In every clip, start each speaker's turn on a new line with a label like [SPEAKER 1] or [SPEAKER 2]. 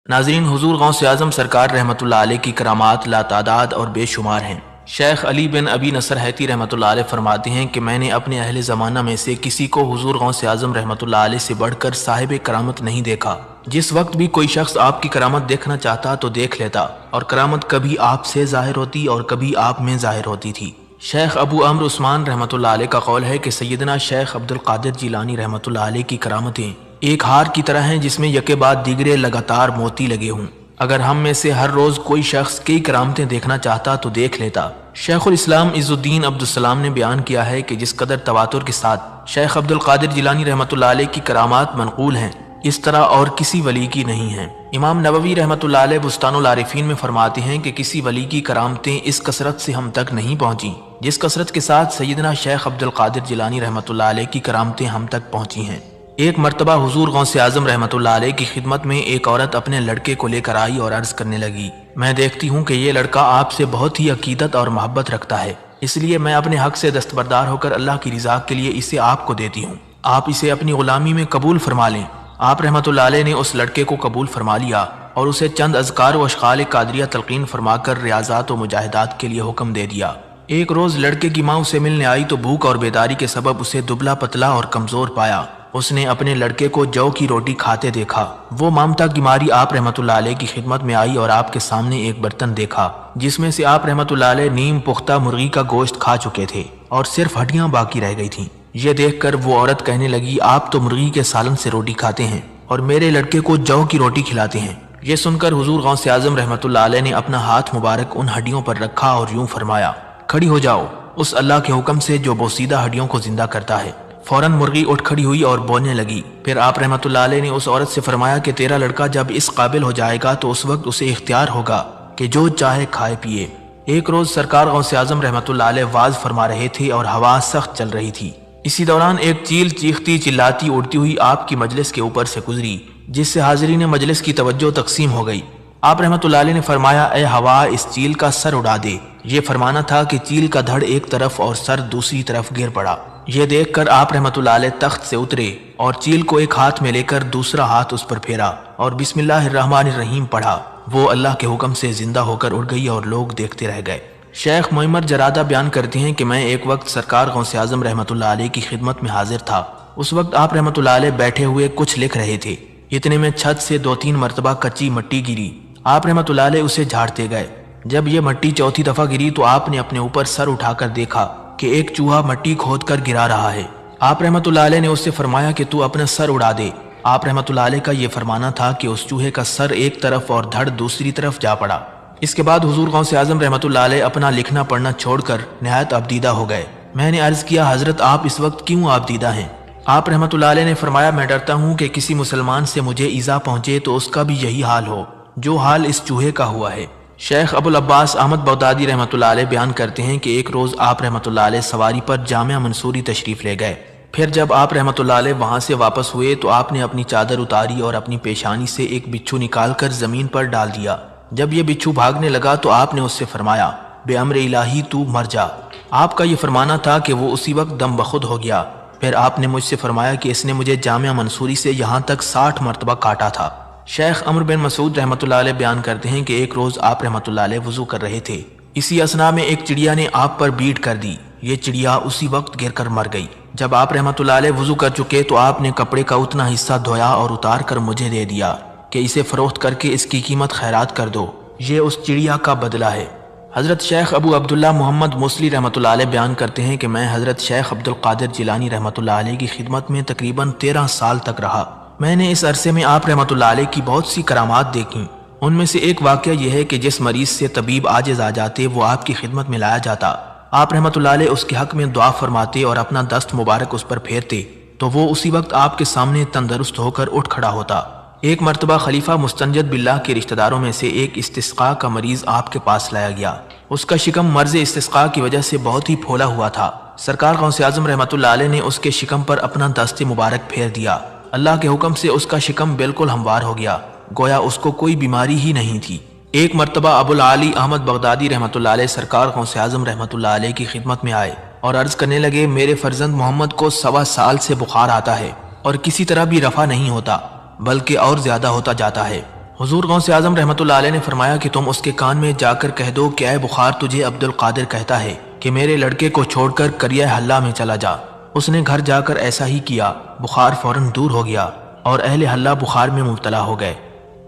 [SPEAKER 1] ناظرین، حضور غوث اعظم سرکار رحمۃ اللہ علیہ کی کرامات لاتعداد اور بے شمار ہیں۔ شیخ علی بن ابی نصر حیتی رحمۃ اللہ علیہ فرماتے ہیں کہ میں نے اپنے اہل زمانہ میں سے کسی کو حضور غوث اعظم رحمۃ اللہ علیہ سے بڑھ کر صاحب کرامت نہیں دیکھا۔ جس وقت بھی کوئی شخص آپ کی کرامت دیکھنا چاہتا تو دیکھ لیتا، اور کرامت کبھی آپ سے ظاہر ہوتی اور کبھی آپ میں ظاہر ہوتی تھی۔ شیخ ابو عمرو عثمان رحمۃ اللہ علیہ کا قول ہے کہ سیدنا شیخ عبد القادر جیلانی رحمۃ اللہ علیہ کی کرامتیں ایک ہار کی طرح ہیں جس میں یکے بعد دیگرے لگاتار موتی لگے ہوں۔ اگر ہم میں سے ہر روز کوئی شخص کئی کرامتیں دیکھنا چاہتا تو دیکھ لیتا۔ شیخ الاسلام عز الدین عبد السلام نے بیان کیا ہے کہ جس قدر تواتر کے ساتھ شیخ عبد القادر جیلانی رحمۃ اللہ علیہ کی کرامات منقول ہیں، اس طرح اور کسی ولی کی نہیں ہیں۔ امام نووی رحمۃ اللہ علیہ بستان العارفین میں فرماتے ہیں کہ کسی ولی کی کرامتیں اس کثرت سے ہم تک نہیں پہنچیں جس کثرت کے ساتھ سیدنا شیخ عبد القادر جیلانی رحمۃ اللہ علیہ کی کرامتیں ہم تک پہنچی ہیں۔ ایک مرتبہ حضور غوث اعظم رحمۃ اللہ علیہ کی خدمت میں ایک عورت اپنے لڑکے کو لے کر آئی اور عرض کرنے لگی، میں دیکھتی ہوں کہ یہ لڑکا آپ سے بہت ہی عقیدت اور محبت رکھتا ہے، اس لیے میں اپنے حق سے دستبردار ہو کر اللہ کی رضا کے لیے اسے آپ کو دیتی ہوں، آپ اسے اپنی غلامی میں قبول فرما لیں۔ آپ رحمۃ اللہ علیہ نے اس لڑکے کو قبول فرما لیا اور اسے چند اذکار و اشعار قادریہ تلقین فرما کر ریاضات و مجاہدات کے لیے حکم دے دیا۔ ایک روز لڑکے کی ماں اسے ملنے آئی تو بھوک اور بیداری کے سبب اسے دبلا پتلا اور کمزور پایا۔ اس نے اپنے لڑکے کو جو کی روٹی کھاتے دیکھا۔ وہ مامتا کی ماری آپ رحمۃ اللہ علیہ کی خدمت میں آئی اور آپ کے سامنے ایک برتن دیکھا جس میں سے آپ رحمۃ اللہ علیہ نیم پختہ مرغی کا گوشت کھا چکے تھے اور صرف ہڈیاں باقی رہ گئی تھیں۔ یہ دیکھ کر وہ عورت کہنے لگی، آپ تو مرغی کے سالن سے روٹی کھاتے ہیں اور میرے لڑکے کو جو کی روٹی کھلاتے ہیں۔ یہ سن کر حضور غوث اعظم رحمۃ اللہ علیہ نے اپنا ہاتھ مبارک ان ہڈیوں پر رکھا اور یوں فرمایا، کھڑی ہو جاؤ اس اللہ کے حکم سے جو بوسیدہ ہڈیوں کو زندہ کرتا ہے۔ فوراً مرغی اٹھ کھڑی ہوئی اور بولنے لگی۔ پھر آپ رحمۃ اللہ علیہ نے اس عورت سے فرمایا کہ تیرا لڑکا جب اس قابل ہو جائے گا تو اس وقت اسے اختیار ہوگا کہ جو چاہے کھائے پیے۔ ایک روز سرکار غوث اعظم رحمۃ اللہ علیہ واعظ فرما رہے تھے اور ہوا سخت چل رہی تھی۔ اسی دوران ایک چیل چیختی چلاتی اڑتی ہوئی آپ کی مجلس کے اوپر سے گزری جس سے حاضرین مجلس کی توجہ تقسیم ہو گئی۔ آپ رحمۃ اللہ علیہ نے فرمایا، اے ہوا اس چیل کا سر اڑا دے۔ یہ فرمانا تھا کہ چیل کا دھڑ ایک طرف اور سر دوسری طرف گر پڑا۔ یہ دیکھ کر آپ رحمۃ اللہ علیہ تخت سے اترے اور چیل کو ایک ہاتھ میں لے کر دوسرا ہاتھ اس پر پھیرا اور بسم اللہ الرحمن الرحیم پڑھا۔ وہ اللہ کے حکم سے زندہ ہو کر اڑ گئی اور لوگ دیکھتے رہ گئے۔ شیخ معمر جرادہ بیان کرتے ہیں کہ میں ایک وقت سرکار غوث اعظم رحمۃ اللہ علیہ کی خدمت میں حاضر تھا۔ اس وقت آپ رحمۃ اللہ علیہ بیٹھے ہوئے کچھ لکھ رہے تھے۔ اتنے میں چھت سے 2-3 مرتبہ کچی مٹی گری۔ آپ رحمۃ اللہ علیہ اسے جھاڑتے گئے۔ جب یہ مٹی چوتھی دفعہ گری تو آپ نے اپنے اوپر سر اٹھا کر دیکھا کہ ایک چوہا مٹی کھود کر گرا رہا ہے۔ آپ رحمۃ اللہ علیہ نے اس سے فرمایا کہ تو اپنا سر اڑا دے۔ آپ رحمۃ اللہ علیہ کا یہ فرمانا تھا کہ اس چوہے کا سر ایک طرف اور دھڑ دوسری طرف جا پڑا۔ اس کے بعد حضور غوث اعظم رحمۃ اللہ علیہ اپنا لکھنا پڑھنا چھوڑ کر نہایت ابدیدہ ہو گئے۔ میں نے عرض کیا، حضرت آپ اس وقت کیوں ابدیدہ ہیں؟ آپ رحمۃ اللہ علیہ نے فرمایا، میں ڈرتا ہوں کہ کسی مسلمان سے مجھے ایذا پہنچے تو اس کا بھی یہی حال ہو جو حال اس چوہے کا ہوا ہے۔ شیخ ابو العباس احمد بغدادی رحمۃ اللہ علیہ بیان کرتے ہیں کہ ایک روز آپ رحمۃ اللہ علیہ سواری پر جامعہ منصوری تشریف لے گئے۔ پھر جب آپ رحمۃ اللہ علیہ وہاں سے واپس ہوئے تو آپ نے اپنی چادر اتاری اور اپنی پیشانی سے ایک بچھو نکال کر زمین پر ڈال دیا۔ جب یہ بچھو بھاگنے لگا تو آپ نے اس سے فرمایا، بے امر الہی تو مر جا۔ آپ کا یہ فرمانا تھا کہ وہ اسی وقت دم بخود ہو گیا۔ پھر آپ نے مجھ سے فرمایا کہ اس نے مجھے جامعہ منصوری سے یہاں تک 60 مرتبہ کاٹا تھا۔ شیخ عمر بن مسعود رحمۃ اللہ علیہ بیان کرتے ہیں کہ ایک روز آپ رحمۃ اللہ علیہ وضو کر رہے تھے۔ اسی اثنا میں ایک چڑیا نے آپ پر بیٹ کر دی۔ یہ چڑیا اسی وقت گر کر مر گئی۔ جب آپ رحمۃ اللہ علیہ وضو کر چکے تو آپ نے کپڑے کا اتنا حصہ دھویا اور اتار کر مجھے دے دیا کہ اسے فروخت کر کے اس کی قیمت خیرات کر دو، یہ اس چڑیا کا بدلہ ہے۔ حضرت شیخ ابو عبداللہ محمد موصلی رحمۃ اللہ علیہ بیان کرتے ہیں کہ میں حضرت شیخ عبد القادر جیلانی رحمۃ اللہ علیہ کی خدمت میں تقریباً 13 سال تک رہا۔ میں نے اس عرصے میں آپ رحمۃ اللہ علیہ کی بہت سی کرامات دیکھیں۔ ان میں سے ایک واقعہ یہ ہے کہ جس مریض سے طبیب عاجز آ جاتے وہ آپ کی خدمت میں لایا جاتا، آپ رحمۃ اللہ علیہ اس کے حق میں دعا فرماتے اور اپنا دست مبارک اس پر پھیرتے تو وہ اسی وقت آپ کے سامنے تندرست ہو کر اٹھ کھڑا ہوتا۔ ایک مرتبہ خلیفہ مستنجد باللہ کے رشتہ داروں میں سے ایک استسقاء کا مریض آپ کے پاس لایا گیا۔ اس کا شکم مرض استسقاء کی وجہ سے بہت ہی پھولا ہوا تھا۔ سرکار غوث اعظم رحمۃ اللہ علیہ نے اس کے شکم پر اپنا دست مبارک پھیر دیا۔ اللہ کے حکم سے اس کا شکم بالکل ہموار ہو گیا، گویا اس کو کوئی بیماری ہی نہیں تھی۔ ایک مرتبہ ابو العالی احمد بغدادی رحمۃ اللہ علیہ سرکار غوث اعظم رحمۃ اللہ علیہ کی خدمت میں آئے اور عرض کرنے لگے، میرے فرزند محمد کو 1.25 سال سے بخار آتا ہے اور کسی طرح بھی رفع نہیں ہوتا، بلکہ اور زیادہ ہوتا جاتا ہے۔ حضور غوث اعظم رحمۃ اللہ علیہ نے فرمایا کہ تم اس کے کان میں جا کر کہہ دو کہ اے بخار تجھے عبد القادر کہتا ہے کہ میرے لڑکے کو چھوڑ کر قریہ حلہ میں چلا جا۔ اس نے گھر جا کر ایسا ہی کیا، بخار فوراً دور ہو گیا اور اہل حلہ بخار میں مبتلا ہو گئے۔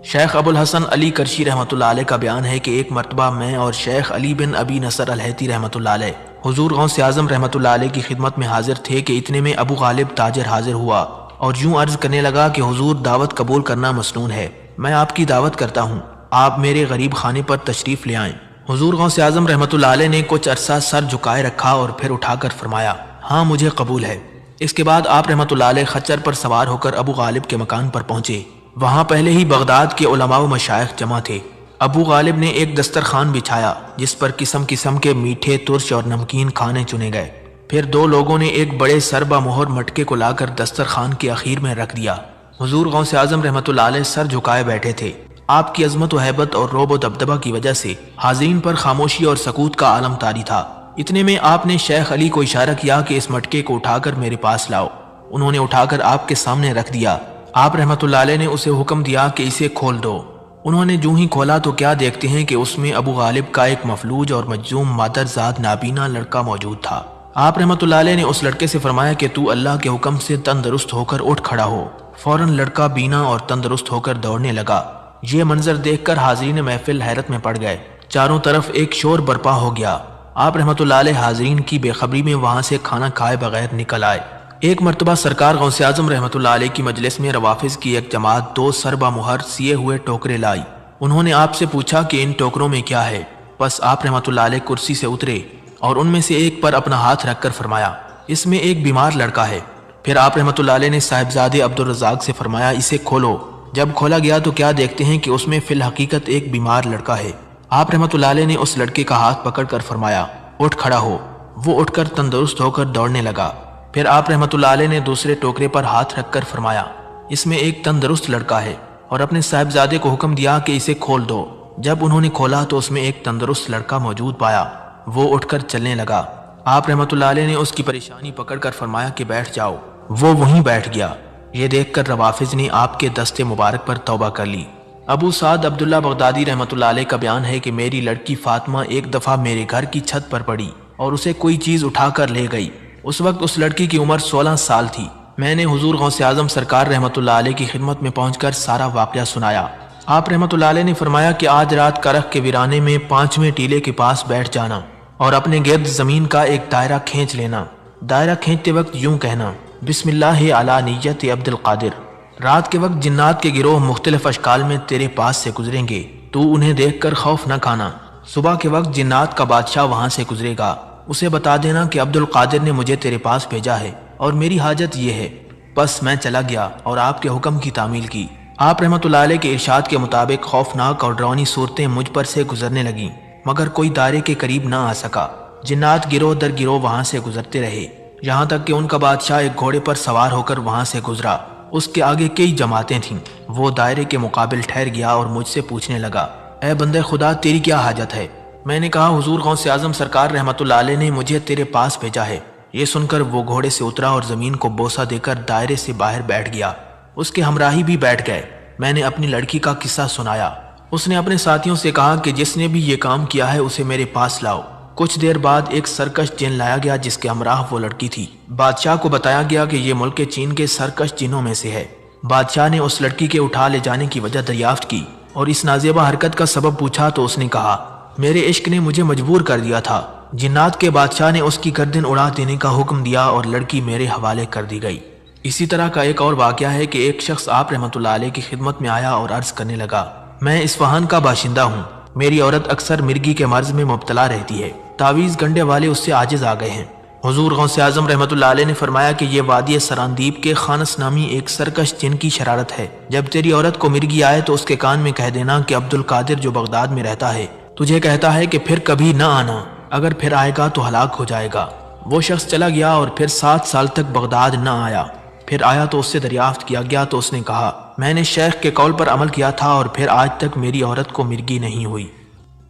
[SPEAKER 1] شیخ ابو الحسن علی کرشی رحمۃ اللہ علیہ کا بیان ہے کہ ایک مرتبہ میں اور شیخ علی بن ابی نصر الہیتی رحمۃ اللہ علیہ حضور غوث اعظم رحمۃ اللہ علیہ کی خدمت میں حاضر تھے کہ اتنے میں ابو غالب تاجر حاضر ہوا اور یوں عرض کرنے لگا کہ حضور دعوت قبول کرنا مسنون ہے، میں آپ کی دعوت کرتا ہوں، آپ میرے غریب خانے پر تشریف لے آئیں۔ حضور غوث اعظم رحمۃ اللہ علیہ نے کچھ عرصہ سر جھکائے رکھا اور پھر اٹھا کر فرمایا ہاں مجھے قبول ہے۔ اس کے بعد آپ رحمۃ اللہ علیہ خچر پر سوار ہو کر ابو غالب کے مکان پر پہنچے۔ وہاں پہلے ہی بغداد کے علماء و مشائخ جمع تھے۔ ابو غالب نے ایک دسترخوان بچھایا جس پر قسم قسم کے میٹھے، ترش اور نمکین کھانے چنے گئے۔ پھر دو لوگوں نے ایک بڑے سربا مہر مٹکے کو لا کر دسترخوان کے اخیر میں رکھ دیا۔ حضور غوث اعظم رحمۃ اللہ علیہ سر جھکائے بیٹھے تھے۔ آپ کی عظمت و ہیبت اور رعب و دبدبہ کی وجہ سے حاضرین پر خاموشی اور سکوت کا عالم طاری تھا۔ اتنے میں آپ نے شیخ علی کو اشارہ کیا کہ اس مٹکے کو اٹھا کر میرے پاس لاؤ۔ انہوں نے اٹھا کر آپ کے سامنے رکھ دیا۔ آپ رحمۃ اللہ علیہ نے اسے حکم دیا کہ اسے کھول دو۔ انہوں نے جو ہی کھولا تو کیا دیکھتے ہیں کہ اس میں ابو غالب کا ایک مفلوج اور مجذوم مادرزاد نابینا لڑکا موجود تھا۔ آپ رحمۃ اللہ علیہ نے اس لڑکے سے فرمایا کہ تو اللہ کے حکم سے تندرست ہو کر اٹھ کھڑا ہو۔ فوراً لڑکا بینا اور تندرست ہو کر دوڑنے لگا۔ یہ منظر دیکھ کر حاضرین محفل حیرت میں پڑ گئے۔ چاروں طرف ایک شور برپا ہو گیا۔ آپ رحمۃ اللہ علیہ حاضرین کی بے خبری میں وہاں سے کھانا کھائے بغیر نکل آئے۔ ایک مرتبہ سرکار غوث اعظم رحمۃ اللہ علیہ کی مجلس میں روافظ کی ایک جماعت دو سربا مہر سیے ہوئے ٹوکرے لائی۔ انہوں نے آپ سے پوچھا کہ ان ٹوکروں میں کیا ہے؟ بس آپ رحمۃ اللہ علیہ کرسی سے اترے اور ان میں سے ایک پر اپنا ہاتھ رکھ کر فرمایا اس میں ایک بیمار لڑکا ہے۔ پھر آپ رحمۃ اللہ علیہ نے صاحبزادے عبد الرزاق سے فرمایا اسے کھولو۔ جب کھولا گیا تو کیا دیکھتے ہیں کہ اس میں فی الحقیقت ایک بیمار لڑکا ہے۔ آپ رحمۃ اللہ علیہ نے اس لڑکے کا ہاتھ پکڑ کر فرمایا اٹھ کھڑا ہو۔ وہ اٹھ کر تندرست ہو کر دوڑنے لگا۔ پھر آپ رحمۃ اللہ علیہ نے دوسرے ٹوکرے پر ہاتھ رکھ کر فرمایا اس میں ایک تندرست لڑکا ہے اور اپنے صاحبزادے کو حکم دیا کہ اسے کھول دو۔ جب انہوں نے کھولا تو اس میں ایک تندرست لڑکا موجود پایا۔ وہ اٹھ کر چلنے لگا۔ آپ رحمۃ اللہ علیہ نے اس کی پریشانی پکڑ کر فرمایا کہ بیٹھ جاؤ۔ وہ وہیں بیٹھ گیا۔ یہ دیکھ کر روافظ نے آپ کے دست مبارک پر توبہ کر لی۔ ابو سعد عبداللہ بغدادی رحمۃ اللہ علیہ کا بیان ہے کہ میری لڑکی فاطمہ ایک دفعہ میرے گھر کی چھت پر پڑی اور اسے کوئی چیز اٹھا کر لے گئی۔ اس وقت اس لڑکی کی عمر 16 سال تھی۔ میں نے حضور غوث اعظم سرکار رحمۃ اللہ علیہ کی خدمت میں پہنچ کر سارا واقعہ سنایا۔ آپ رحمۃ اللہ علیہ نے فرمایا کہ آج رات کرخ کے ویرانے میں 5ویں ٹیلے کے پاس بیٹھ جانا اور اپنے گرد زمین کا ایک دائرہ کھینچ لینا۔ دائرہ کھینچتے وقت یوں کہنا بسم اللہ علی نیت عبد القادر۔ رات کے وقت جنات کے گروہ مختلف اشکال میں تیرے پاس سے گزریں گے، تو انہیں دیکھ کر خوف نہ کھانا۔ صبح کے وقت جنات کا بادشاہ وہاں سے گزرے گا، اسے بتا دینا کہ عبد القادر نے مجھے تیرے پاس بھیجا ہے اور میری حاجت یہ ہے۔ بس میں چلا گیا اور آپ کے حکم کی تعمیل کی۔ آپ رحمۃ اللہ علیہ کے ارشاد کے مطابق خوفناک اور ڈراؤنی صورتیں مجھ پر سے گزرنے لگیں، مگر کوئی دائرے کے قریب نہ آ سکا۔ جنات گروہ در گروہ وہاں سے گزرتے رہے، یہاں تک کہ ان کا بادشاہ ایک گھوڑے پر سوار ہو کر وہاں سے گزرا۔ اس کے آگے کئی جماعتیں تھیں۔ وہ دائرے کے مقابل ٹھہر گیا اور مجھ سے پوچھنے لگا اے بندے خدا تیری کیا حاجت ہے؟ میں نے کہا حضور غوث اعظم سرکار رحمۃ اللہ علیہ نے مجھے تیرے پاس بھیجا ہے۔ یہ سن کر وہ گھوڑے سے اترا اور زمین کو بوسہ دے کر دائرے سے باہر بیٹھ گیا۔ اس کے ہمراہی بھی بیٹھ گئے۔ میں نے اپنی لڑکی کا قصہ سنایا۔ اس نے اپنے ساتھیوں سے کہا کہ جس نے بھی یہ کام کیا ہے اسے میرے پاس لاؤ۔ کچھ دیر بعد ایک سرکش جن لایا گیا جس کے ہمراہ وہ لڑکی تھی۔ بادشاہ کو بتایا گیا کہ یہ ملک چین کے سرکش جنوں میں سے ہے۔ بادشاہ نے اس لڑکی کے اٹھا لے جانے کی وجہ دریافت کی اور اس نازیبہ حرکت کا سبب پوچھا تو اس نے کہا میرے عشق نے مجھے مجبور کر دیا تھا۔ جنات کے بادشاہ نے اس کی گردن اڑا دینے کا حکم دیا اور لڑکی میرے حوالے کر دی گئی۔ اسی طرح کا ایک اور واقعہ ہے کہ ایک شخص آپ رحمۃ اللہ علیہ کی خدمت میں آیا اور عرض کرنے لگا میں اصفہان کا باشندہ ہوں، میری عورت اکثر مرگی کے مرض میں مبتلا رہتی ہے، تعویذ گنڈے والے اس سے عاجز آ گئے ہیں۔ حضور غوث اعظم رحمۃ اللہ علیہ نے فرمایا کہ یہ وادی سراندیب کے خانس نامی ایک سرکش جن کی شرارت ہے۔ جب تیری عورت کو مرگی آئے تو اس کے کان میں کہہ دینا کہ عبد القادر جو بغداد میں رہتا ہے تجھے کہتا ہے کہ پھر کبھی نہ آنا، اگر پھر آئے گا تو ہلاک ہو جائے گا۔ وہ شخص چلا گیا اور پھر 7 سال تک بغداد نہ آیا۔ پھر آیا تو اس سے دریافت کیا گیا تو اس نے کہا میں نے شیخ کے قول پر عمل کیا تھا اور پھر آج تک میری عورت کو مرگی نہیں ہوئی۔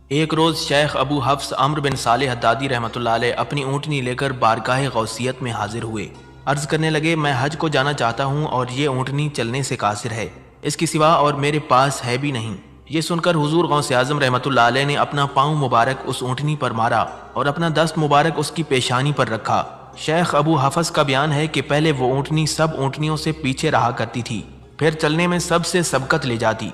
[SPEAKER 1] ایک روز شیخ ابو حفص عمرو بن صالح حدادی رحمۃ اللہ علیہ اپنی اونٹنی لے کر بارگاہ غوثیت میں حاضر ہوئے۔ عرض کرنے لگے میں حج کو جانا چاہتا ہوں اور یہ اونٹنی چلنے سے قاصر ہے، اس کے سوا اور میرے پاس ہے بھی نہیں۔ یہ سن کر حضور غوث اعظم رحمۃ اللہ علیہ نے اپنا پاؤں مبارک اس اونٹنی پر مارا اور اپنا دست مبارک اس کی پیشانی پر رکھا۔ شیخ ابو حفص کا بیان ہے کہ پہلے وہ اونٹنی سب اونٹنیوں سے پیچھے رہا کرتی تھی، پھر چلنے میں سب سے سبقت لے جاتی۔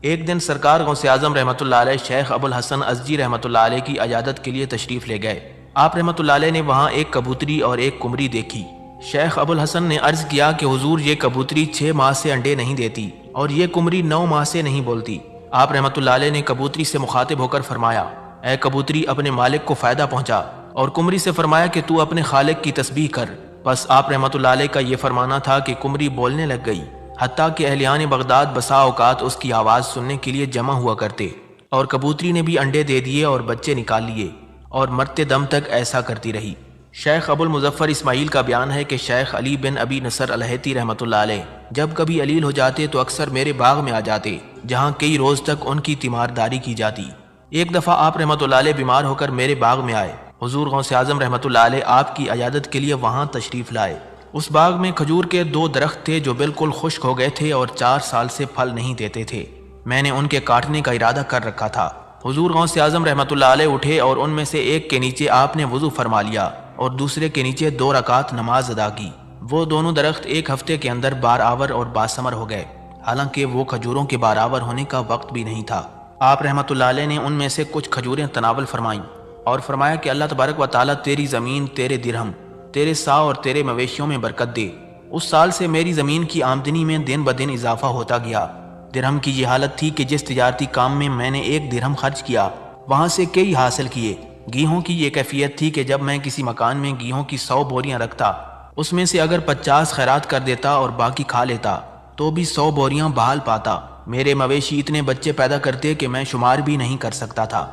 [SPEAKER 1] ایک دن سرکار غوث اعظم رحمۃ اللہ علیہ شیخ ابو الحسن ازدی رحمۃ اللہ علیہ کی عیادت کے لیے تشریف لے گئے۔ آپ رحمۃ اللہ علیہ نے وہاں ایک کبوتری اور ایک قمری دیکھی۔ شیخ ابو الحسن نے عرض کیا کہ حضور یہ کبوتری 6 ماہ سے انڈے نہیں دیتی اور یہ قمری 9 ماہ سے نہیں بولتی۔ آپ رحمۃ اللہ علیہ نے کبوتری سے مخاطب ہو کر فرمایا، اے کبوتری اپنے مالک کو فائدہ پہنچا، اور قمری سے فرمایا کہ تو اپنے خالق کی تسبیح کر۔ بس آپ رحمۃ اللہ علیہ کا یہ فرمانا تھا کہ قمری بولنے لگ گئی، حتیٰ کہ اہلیان بغداد بسا اوقات اس کی آواز سننے کے لیے جمع ہوا کرتے، اور کبوتری نے بھی انڈے دے دیے اور بچے نکال لیے، اور مرتے دم تک ایسا کرتی رہی۔ شیخ ابو المظفر اسماعیل کا بیان ہے کہ شیخ علی بن ابی نصر الہیتی رحمۃ اللہ علیہ جب کبھی علیل ہو جاتے تو اکثر میرے باغ میں آ جاتے، جہاں کئی روز تک ان کی تیمارداری کی جاتی۔ ایک دفعہ آپ رحمۃ اللہ علیہ بیمار ہو کر میرے باغ میں آئے۔ حضور غوث اعظم رحمۃ اللہ علیہ آپ کی عیادت کے لیے وہاں تشریف لائے۔ اس باغ میں کھجور کے 2 درخت تھے جو بالکل خشک ہو گئے تھے اور 4 سال سے پھل نہیں دیتے تھے۔ میں نے ان کے کاٹنے کا ارادہ کر رکھا تھا۔ حضور غوث اعظم رحمۃ اللہ علیہ اٹھے اور ان میں سے ایک کے نیچے آپ نے وضو فرما لیا اور دوسرے کے نیچے 2 رکعات نماز ادا کی۔ وہ دونوں درخت ایک ہفتے کے اندر بارآور اور باثمر ہو گئے، حالانکہ وہ کھجوروں کے بارآور ہونے کا وقت بھی نہیں تھا۔ آپ رحمۃ اللہ علیہ نے ان میں سے کچھ کھجوریں تناول فرمائیں اور فرمایا کہ اللہ تبارک و تعالیٰ تیری زمین، تیرے درہم، تیرے سا اور تیرے مویشیوں میں برکت دے۔ اس سال سے میری زمین کی آمدنی میں دن بدن اضافہ ہوتا گیا۔ درہم کی یہ حالت تھی کہ جس تجارتی کام میں میں نے 1 درہم خرچ کیا، وہاں سے کئی حاصل کیے۔ گیہوں کی یہ کیفیت تھی کہ جب میں کسی مکان میں گیہوں کی 100 بوریاں رکھتا، اس میں سے اگر 50 خیرات کر دیتا اور باقی کھا لیتا تو بھی 100 بوریاں بحال پاتا۔ میرے مویشی اتنے بچے پیدا کرتے کہ میں شمار بھی نہیں کر سکتا تھا۔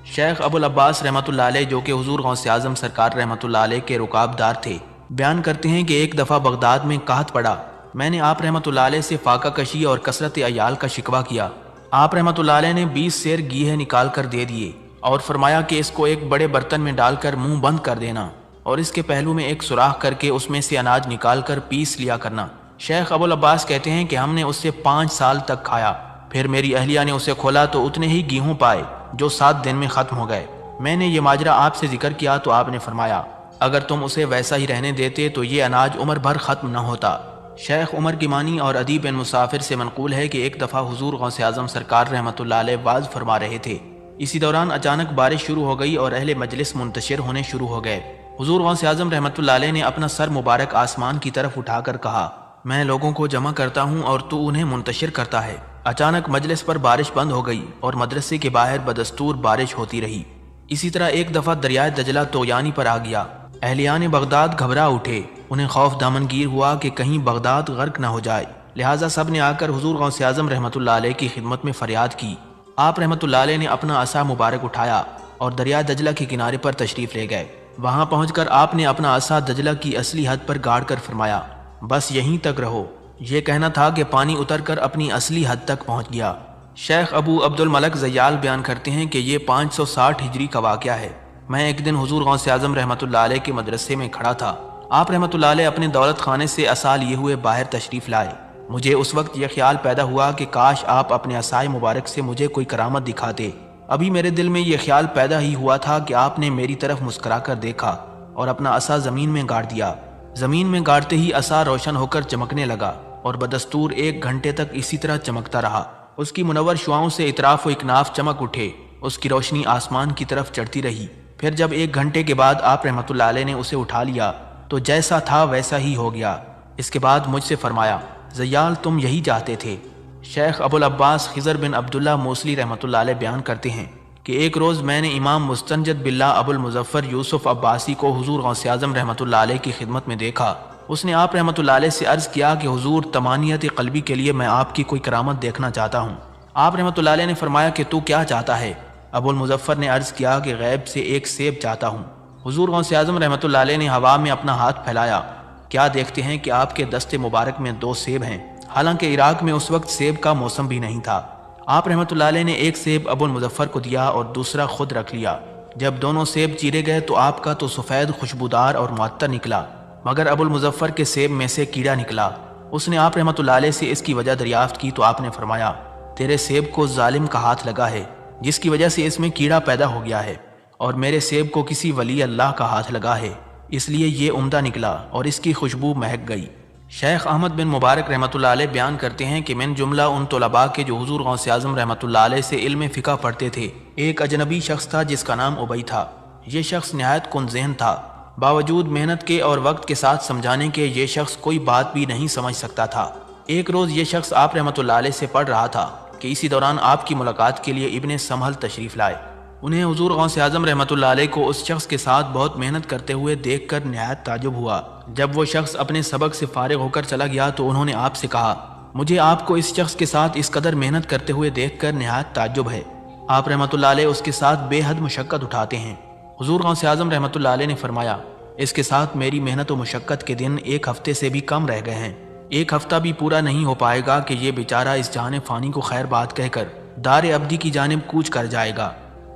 [SPEAKER 1] شیخ ابو العباس رحمۃ اللہ علیہ جو کہ حضور غوث اعظم سرکار رحمۃ اللہ علیہ کے رکاب دار تھے، بیان کرتے ہیں کہ ایک دفعہ بغداد میں قحط پڑا۔ میں نے آپ رحمۃ اللہ علیہ سے فاقہ کشی اور کثرت عیال کا شکوہ کیا۔ آپ رحمۃ اللہ علیہ نے 20 سیر گیہے نکال کر دے دیے اور فرمایا کہ اس کو ایک بڑے برتن میں ڈال کر منہ بند کر دینا اور اس کے پہلو میں ایک سوراخ کر کے اس میں سے اناج نکال کر پیس لیا کرنا۔ شیخ ابو العباس کہتے ہیں کہ ہم نے اس سے 5 سال تک کھایا، پھر میری اہلیہ نے اسے کھولا تو اتنے ہی گیہوں پائے جو 7 دن میں ختم ہو گئے۔ میں نے یہ ماجرا آپ سے ذکر کیا تو آپ نے فرمایا، اگر تم اسے ویسا ہی رہنے دیتے تو یہ اناج عمر بھر ختم نہ ہوتا۔ شیخ عمر گمانی اور ادیب بن مسافر سے منقول ہے کہ ایک دفعہ حضور غوث اعظم سرکار رحمۃ اللہ علیہ واعظ فرما رہے تھے۔ اسی دوران اچانک بارش شروع ہو گئی اور اہل مجلس منتشر ہونے شروع ہو گئے۔ حضور غوث اعظم رحمۃ اللہ علیہ نے اپنا سر مبارک آسمان کی طرف اٹھا کر کہا، میں لوگوں کو جمع کرتا ہوں اور تو انہیں منتشر کرتا ہے۔ اچانک مجلس پر بارش بند ہو گئی اور مدرسے کے باہر بدستور بارش ہوتی رہی۔ اسی طرح ایک دفعہ دریائے دجلہ تویانی پر آ گیا۔ اہلیان بغداد گھبرا اٹھے، انہیں خوف دامنگیر ہوا کہ کہیں بغداد غرق نہ ہو جائے، لہٰذا سب نے آ کر حضور غوث اعظم رحمۃ اللہ علیہ کی خدمت میں فریاد کی۔ آپ رحمۃ اللہ علیہ نے اپنا عصا مبارک اٹھایا اور دریائے دجلہ کے کنارے پر تشریف لے گئے۔ وہاں پہنچ کر آپ نے اپنا عصا دجلہ کی اصلی حد پر گاڑ کر فرمایا، بس یہیں تک رہو۔ یہ کہنا تھا کہ پانی اتر کر اپنی اصلی حد تک پہنچ گیا۔ شیخ ابو عبد الملک زیال بیان کرتے ہیں کہ یہ 560 ہجری کا واقعہ ہے۔ میں ایک دن حضور غوث اعظم رحمۃ اللہ علیہ کے مدرسے میں کھڑا تھا۔ آپ رحمۃ اللہ علیہ اپنے دولت خانے سے عصا لیے ہوئے باہر تشریف لائے۔ مجھے اس وقت یہ خیال پیدا ہوا کہ کاش آپ اپنے عصائے مبارک سے مجھے کوئی کرامت دکھاتے۔ ابھی میرے دل میں یہ خیال پیدا ہی ہوا تھا کہ آپ نے میری طرف مسکرا کر دیکھا اور اپنا عصا زمین میں گاڑ دیا۔ زمین میں گاڑتے ہی عصا روشن ہو کر چمکنے لگا اور بدستور 1 گھنٹے تک اسی طرح چمکتا رہا۔ اس کی منور شعاؤں سے اطراف و اکناف چمک اٹھے، اس کی روشنی آسمان کی طرف چڑھتی رہی۔ پھر جب 1 گھنٹے کے بعد آپ رحمۃ اللہ علیہ نے اسے اٹھا لیا تو جیسا تھا ویسا ہی ہو گیا۔ اس کے بعد مجھ سے فرمایا، زیال تم یہی چاہتے تھے۔ شیخ ابو العباس خضر بن عبداللہ موصلی رحمۃ اللہ علیہ بیان کرتے ہیں کہ ایک روز میں نے امام مستنجد باللہ ابو المظفر یوسف عباسی کو حضور غوث اعظم رحمۃ اللہ علیہ کی خدمت میں دیکھا۔ اس نے آپ رحمۃ اللہ علیہ سے عرض کیا کہ حضور، تمانیت قلبی کے لیے میں آپ کی کوئی کرامت دیکھنا چاہتا ہوں۔ آپ رحمۃ اللہ علیہ نے فرمایا کہ تو کیا چاہتا ہے؟ ابو المظفر نے عرض کیا کہ غیب سے 1 سیب چاہتا ہوں۔ حضور غوث اعظم رحمۃ اللہ علیہ نے ہوا میں اپنا ہاتھ پھیلایا، کیا دیکھتے ہیں کہ آپ کے دست مبارک میں 2 سیب ہیں، حالانکہ عراق میں اس وقت سیب کا موسم بھی نہیں تھا۔ آپ رحمۃ اللہ علیہ نے 1 سیب ابو المظفر کو دیا اور دوسرا خود رکھ لیا۔ جب دونوں سیب چیرے گئے تو آپ کا تو سفید خوشبودار اور معطر نکلا، مگر ابو المظفر کے سیب میں سے کیڑا نکلا۔ اس نے آپ رحمۃ اللہ علیہ سے اس کی وجہ دریافت کی تو آپ نے فرمایا تیرے سیب کو ظالم کا ہاتھ لگا ہے جس کی وجہ سے اس میں کیڑا پیدا ہو گیا ہے، اور میرے سیب کو کسی ولی اللہ کا ہاتھ لگا ہے اس لیے یہ عمدہ نکلا اور اس کی خوشبو مہک گئی۔ شیخ احمد بن مبارک رحمۃ اللہ علیہ بیان کرتے ہیں کہ من جملہ ان طلباء کے جو حضور غوث اعظم رحمۃ اللہ علیہ سے علم فقہ پڑھتے تھے ایک اجنبی شخص تھا جس کا نام ابی تھا۔ یہ شخص نہایت کن ذہن تھا، باوجود محنت کے اور وقت کے ساتھ سمجھانے کے یہ شخص کوئی بات بھی نہیں سمجھ سکتا تھا۔ ایک روز یہ شخص آپ رحمۃ اللہ علیہ سے پڑھ رہا تھا کہ اسی دوران آپ کی ملاقات کے لیے ابن سمحل تشریف لائے۔ انہیں حضور غوث اعظم رحمۃ اللہ علیہ کو اس شخص کے ساتھ بہت محنت کرتے ہوئے دیکھ کر نہایت تعجب ہوا۔ جب وہ شخص اپنے سبق سے فارغ ہو کر چلا گیا تو انہوں نے آپ سے کہا مجھے آپ کو اس شخص کے ساتھ اس قدر محنت کرتے ہوئے دیکھ کر نہایت تعجب ہے۔ آپ رحمۃ اللہ علیہ اس کے ساتھ بے حد مشقت اٹھاتے ہیں۔ حضور غوث اعظم رحمۃ اللہ علیہ نے فرمایا اس کے ساتھ میری محنت و مشقت کے دن ایک ہفتے سے بھی کم رہ گئے ہیں، ایک ہفتہ بھی پورا نہیں ہو پائے گا کہ یہ بیچارہ اس جہان فانی کو خیر بات کہہ کر دار ابدی کی جانب کوچ کر جائے گا۔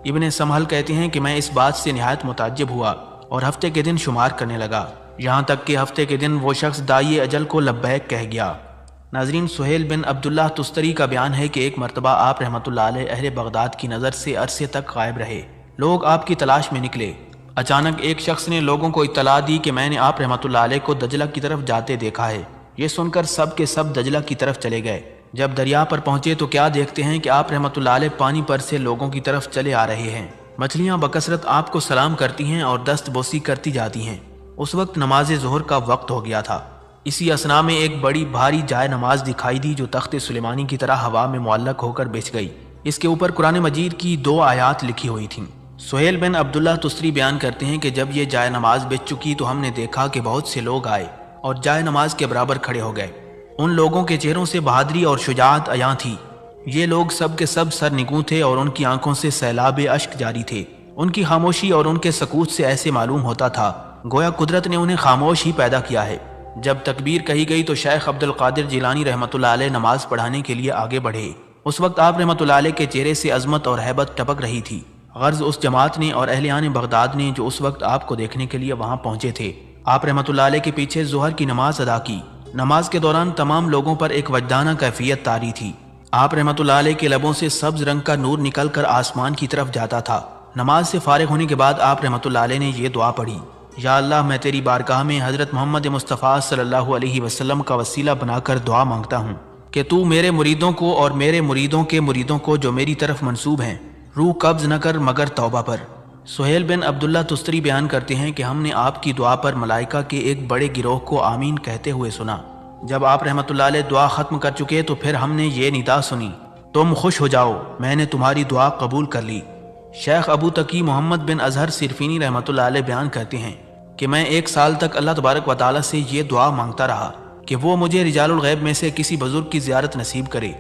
[SPEAKER 1] ابن سمحل کہتے ہیں کہ میں اس بات سے نہایت متعجب ہوا اور ہفتے کے دن شمار کرنے لگا، یہاں تک کہ ہفتے کے دن وہ شخص دائی اجل کو لبیک کہہ گیا۔ ناظرین، سہیل بن عبداللہ تستری کا بیان ہے کہ ایک مرتبہ آپ رحمۃ اللہ علیہ اہل بغداد کی نظر سے عرصے تک غائب رہے۔ لوگ آپ کی تلاش میں نکلے۔ اچانک ایک شخص نے لوگوں کو اطلاع دی کہ میں نے آپ رحمۃ اللہ علیہ کو دجلہ کی طرف جاتے دیکھا ہے۔ یہ سن کر سب کے سب دجلہ کی طرف چلے گئے۔ جب دریا پر پہنچے تو کیا دیکھتے ہیں کہ آپ رحمۃ اللہ علیہ پانی پر سے لوگوں کی طرف چلے آ رہے ہیں۔ مچھلیاں بکثرت آپ کو سلام کرتی ہیں اور دست بوسی کرتی جاتی ہیں۔ اس وقت نماز ظہر کا وقت ہو گیا تھا۔ اسی اثنا میں ایک بڑی بھاری جائے نماز دکھائی دی جو تخت سلیمانی کی طرح ہوا میں معلق ہو کر بچھ گئی۔ اس کے اوپر قرآن مجید کی 2 آیات لکھی ہوئی تھیں۔ سہیل بن عبداللہ تستری بیان کرتے ہیں کہ جب یہ جائے نماز بچ چکی تو ہم نے دیکھا کہ بہت سے لوگ آئے اور جائے نماز کے برابر کھڑے ہو گئے۔ ان لوگوں کے چہروں سے بہادری اور شجاعت عیاں تھی۔ یہ لوگ سب کے سب سر نگوں تھے اور ان کی آنکھوں سے سیلاب اشک جاری تھے۔ ان کی خاموشی اور ان کے سکوت سے ایسے معلوم ہوتا تھا گویا قدرت نے انہیں خاموش ہی پیدا کیا ہے۔ جب تکبیر کہی گئی تو شیخ عبد القادر جیلانی رحمۃ اللہ علیہ نماز پڑھانے کے لیے آگے بڑھے۔ اس وقت آپ رحمۃ اللہ علیہ کے چہرے سے عظمت اور ہیبت ٹپک رہی تھی۔ غرض اس جماعت نے اور اہلیان بغداد نے جو اس وقت آپ کو دیکھنے کے لیے وہاں پہنچے تھے، آپ رحمۃ اللہ علیہ کے پیچھے ظہر کی نماز ادا کی۔ نماز کے دوران تمام لوگوں پر ایک وجدانہ کیفیت طاری تھی۔ آپ رحمۃ اللہ علیہ کے لبوں سے سبز رنگ کا نور نکل کر آسمان کی طرف جاتا تھا۔ نماز سے فارغ ہونے کے بعد آپ رحمۃ اللہ علیہ نے یہ دعا پڑھی، یا اللہ میں تیری بارگاہ میں حضرت محمد مصطفیٰ صلی اللہ علیہ وسلم کا وسیلہ بنا کر دعا مانگتا ہوں کہ تو میرے مریدوں کو اور میرے مریدوں کے مریدوں کو جو میری طرف منسوب ہیں روح قبض نہ کر مگر توبہ پر۔ سہیل بن عبداللہ تستری بیان کرتے ہیں کہ ہم نے آپ کی دعا پر ملائکہ کے ایک بڑے گروہ کو آمین کہتے ہوئے سنا۔ جب آپ رحمۃ اللہ علیہ دعا ختم کر چکے تو پھر ہم نے یہ ندا سنی، تم خوش ہو جاؤ، میں نے تمہاری دعا قبول کر لی۔ شیخ ابو تقی محمد بن اظہر صرفینی رحمۃ اللہ علیہ بیان کرتے ہیں کہ میں 1 سال تک اللہ تبارک و تعالیٰ سے یہ دعا مانگتا رہا کہ وہ مجھے رجال الغیب میں سے کسی بزرگ کی زیارت نصیب کرے۔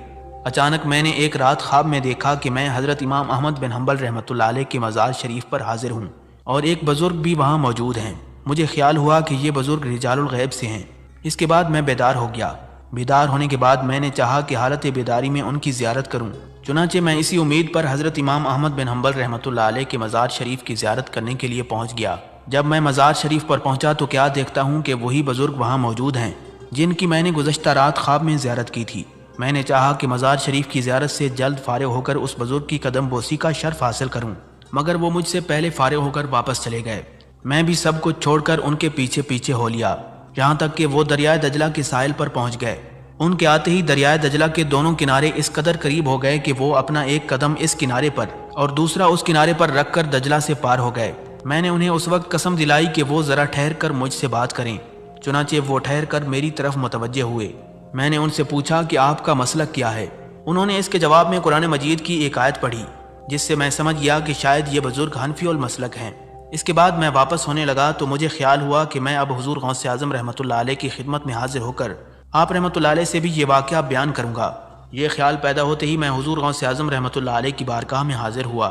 [SPEAKER 1] اچانک میں نے ایک رات خواب میں دیکھا کہ میں حضرت امام احمد بن حنبل رحمۃ اللہ علیہ کے مزار شریف پر حاضر ہوں اور ایک بزرگ بھی وہاں موجود ہیں۔ مجھے خیال ہوا کہ یہ بزرگ رجال الغیب سے ہیں۔ اس کے بعد میں بیدار ہو گیا۔ بیدار ہونے کے بعد میں نے چاہا کہ حالت بیداری میں ان کی زیارت کروں، چنانچہ میں اسی امید پر حضرت امام احمد بن حنبل رحمۃ اللہ علیہ کے مزار شریف کی زیارت کرنے کے لیے پہنچ گیا۔ جب میں مزار شریف پر پہنچا تو کیا دیکھتا ہوں کہ وہی بزرگ وہاں موجود ہیں جن کی میں نے گزشتہ رات خواب میں زیارت کی تھی۔ میں نے چاہا کہ مزار شریف کی زیارت سے جلد فارغ ہو کر اس بزرگ کی قدم بوسی کا شرف حاصل کروں، مگر وہ مجھ سے پہلے فارغ ہو کر واپس چلے گئے۔ میں بھی سب کچھ چھوڑ کر ان کے پیچھے پیچھے ہو لیا، یہاں تک کہ وہ دریائے دجلہ کے ساحل پر پہنچ گئے۔ ان کے آتے ہی دریائے دجلہ کے دونوں کنارے اس قدر قریب ہو گئے کہ وہ اپنا ایک قدم اس کنارے پر اور دوسرا اس کنارے پر رکھ کر دجلہ سے پار ہو گئے۔ میں نے انہیں اس وقت قسم دلائی کہ وہ ذرا ٹھہر کر مجھ سے بات کریں، چنانچہ وہ ٹھہر کر میری طرف متوجہ ہوئے۔ میں نے ان سے پوچھا کہ آپ کا مسلک کیا ہے؟ انہوں نے اس کے جواب میں قرآن مجید کی ایک آیت پڑھی، جس سے میں سمجھ گیا کہ شاید یہ بزرگ حنفی المسلک ہیں۔ اس کے بعد میں واپس ہونے لگا تو مجھے خیال ہوا کہ میں اب حضور غوث اعظم رحمۃ اللہ علیہ کی خدمت میں حاضر ہو کر آپ رحمۃ اللہ علیہ سے بھی یہ واقعہ بیان کروں گا۔ یہ خیال پیدا ہوتے ہی میں حضور غوث اعظم رحمۃ اللہ علیہ کی بارگاہ میں حاضر ہوا۔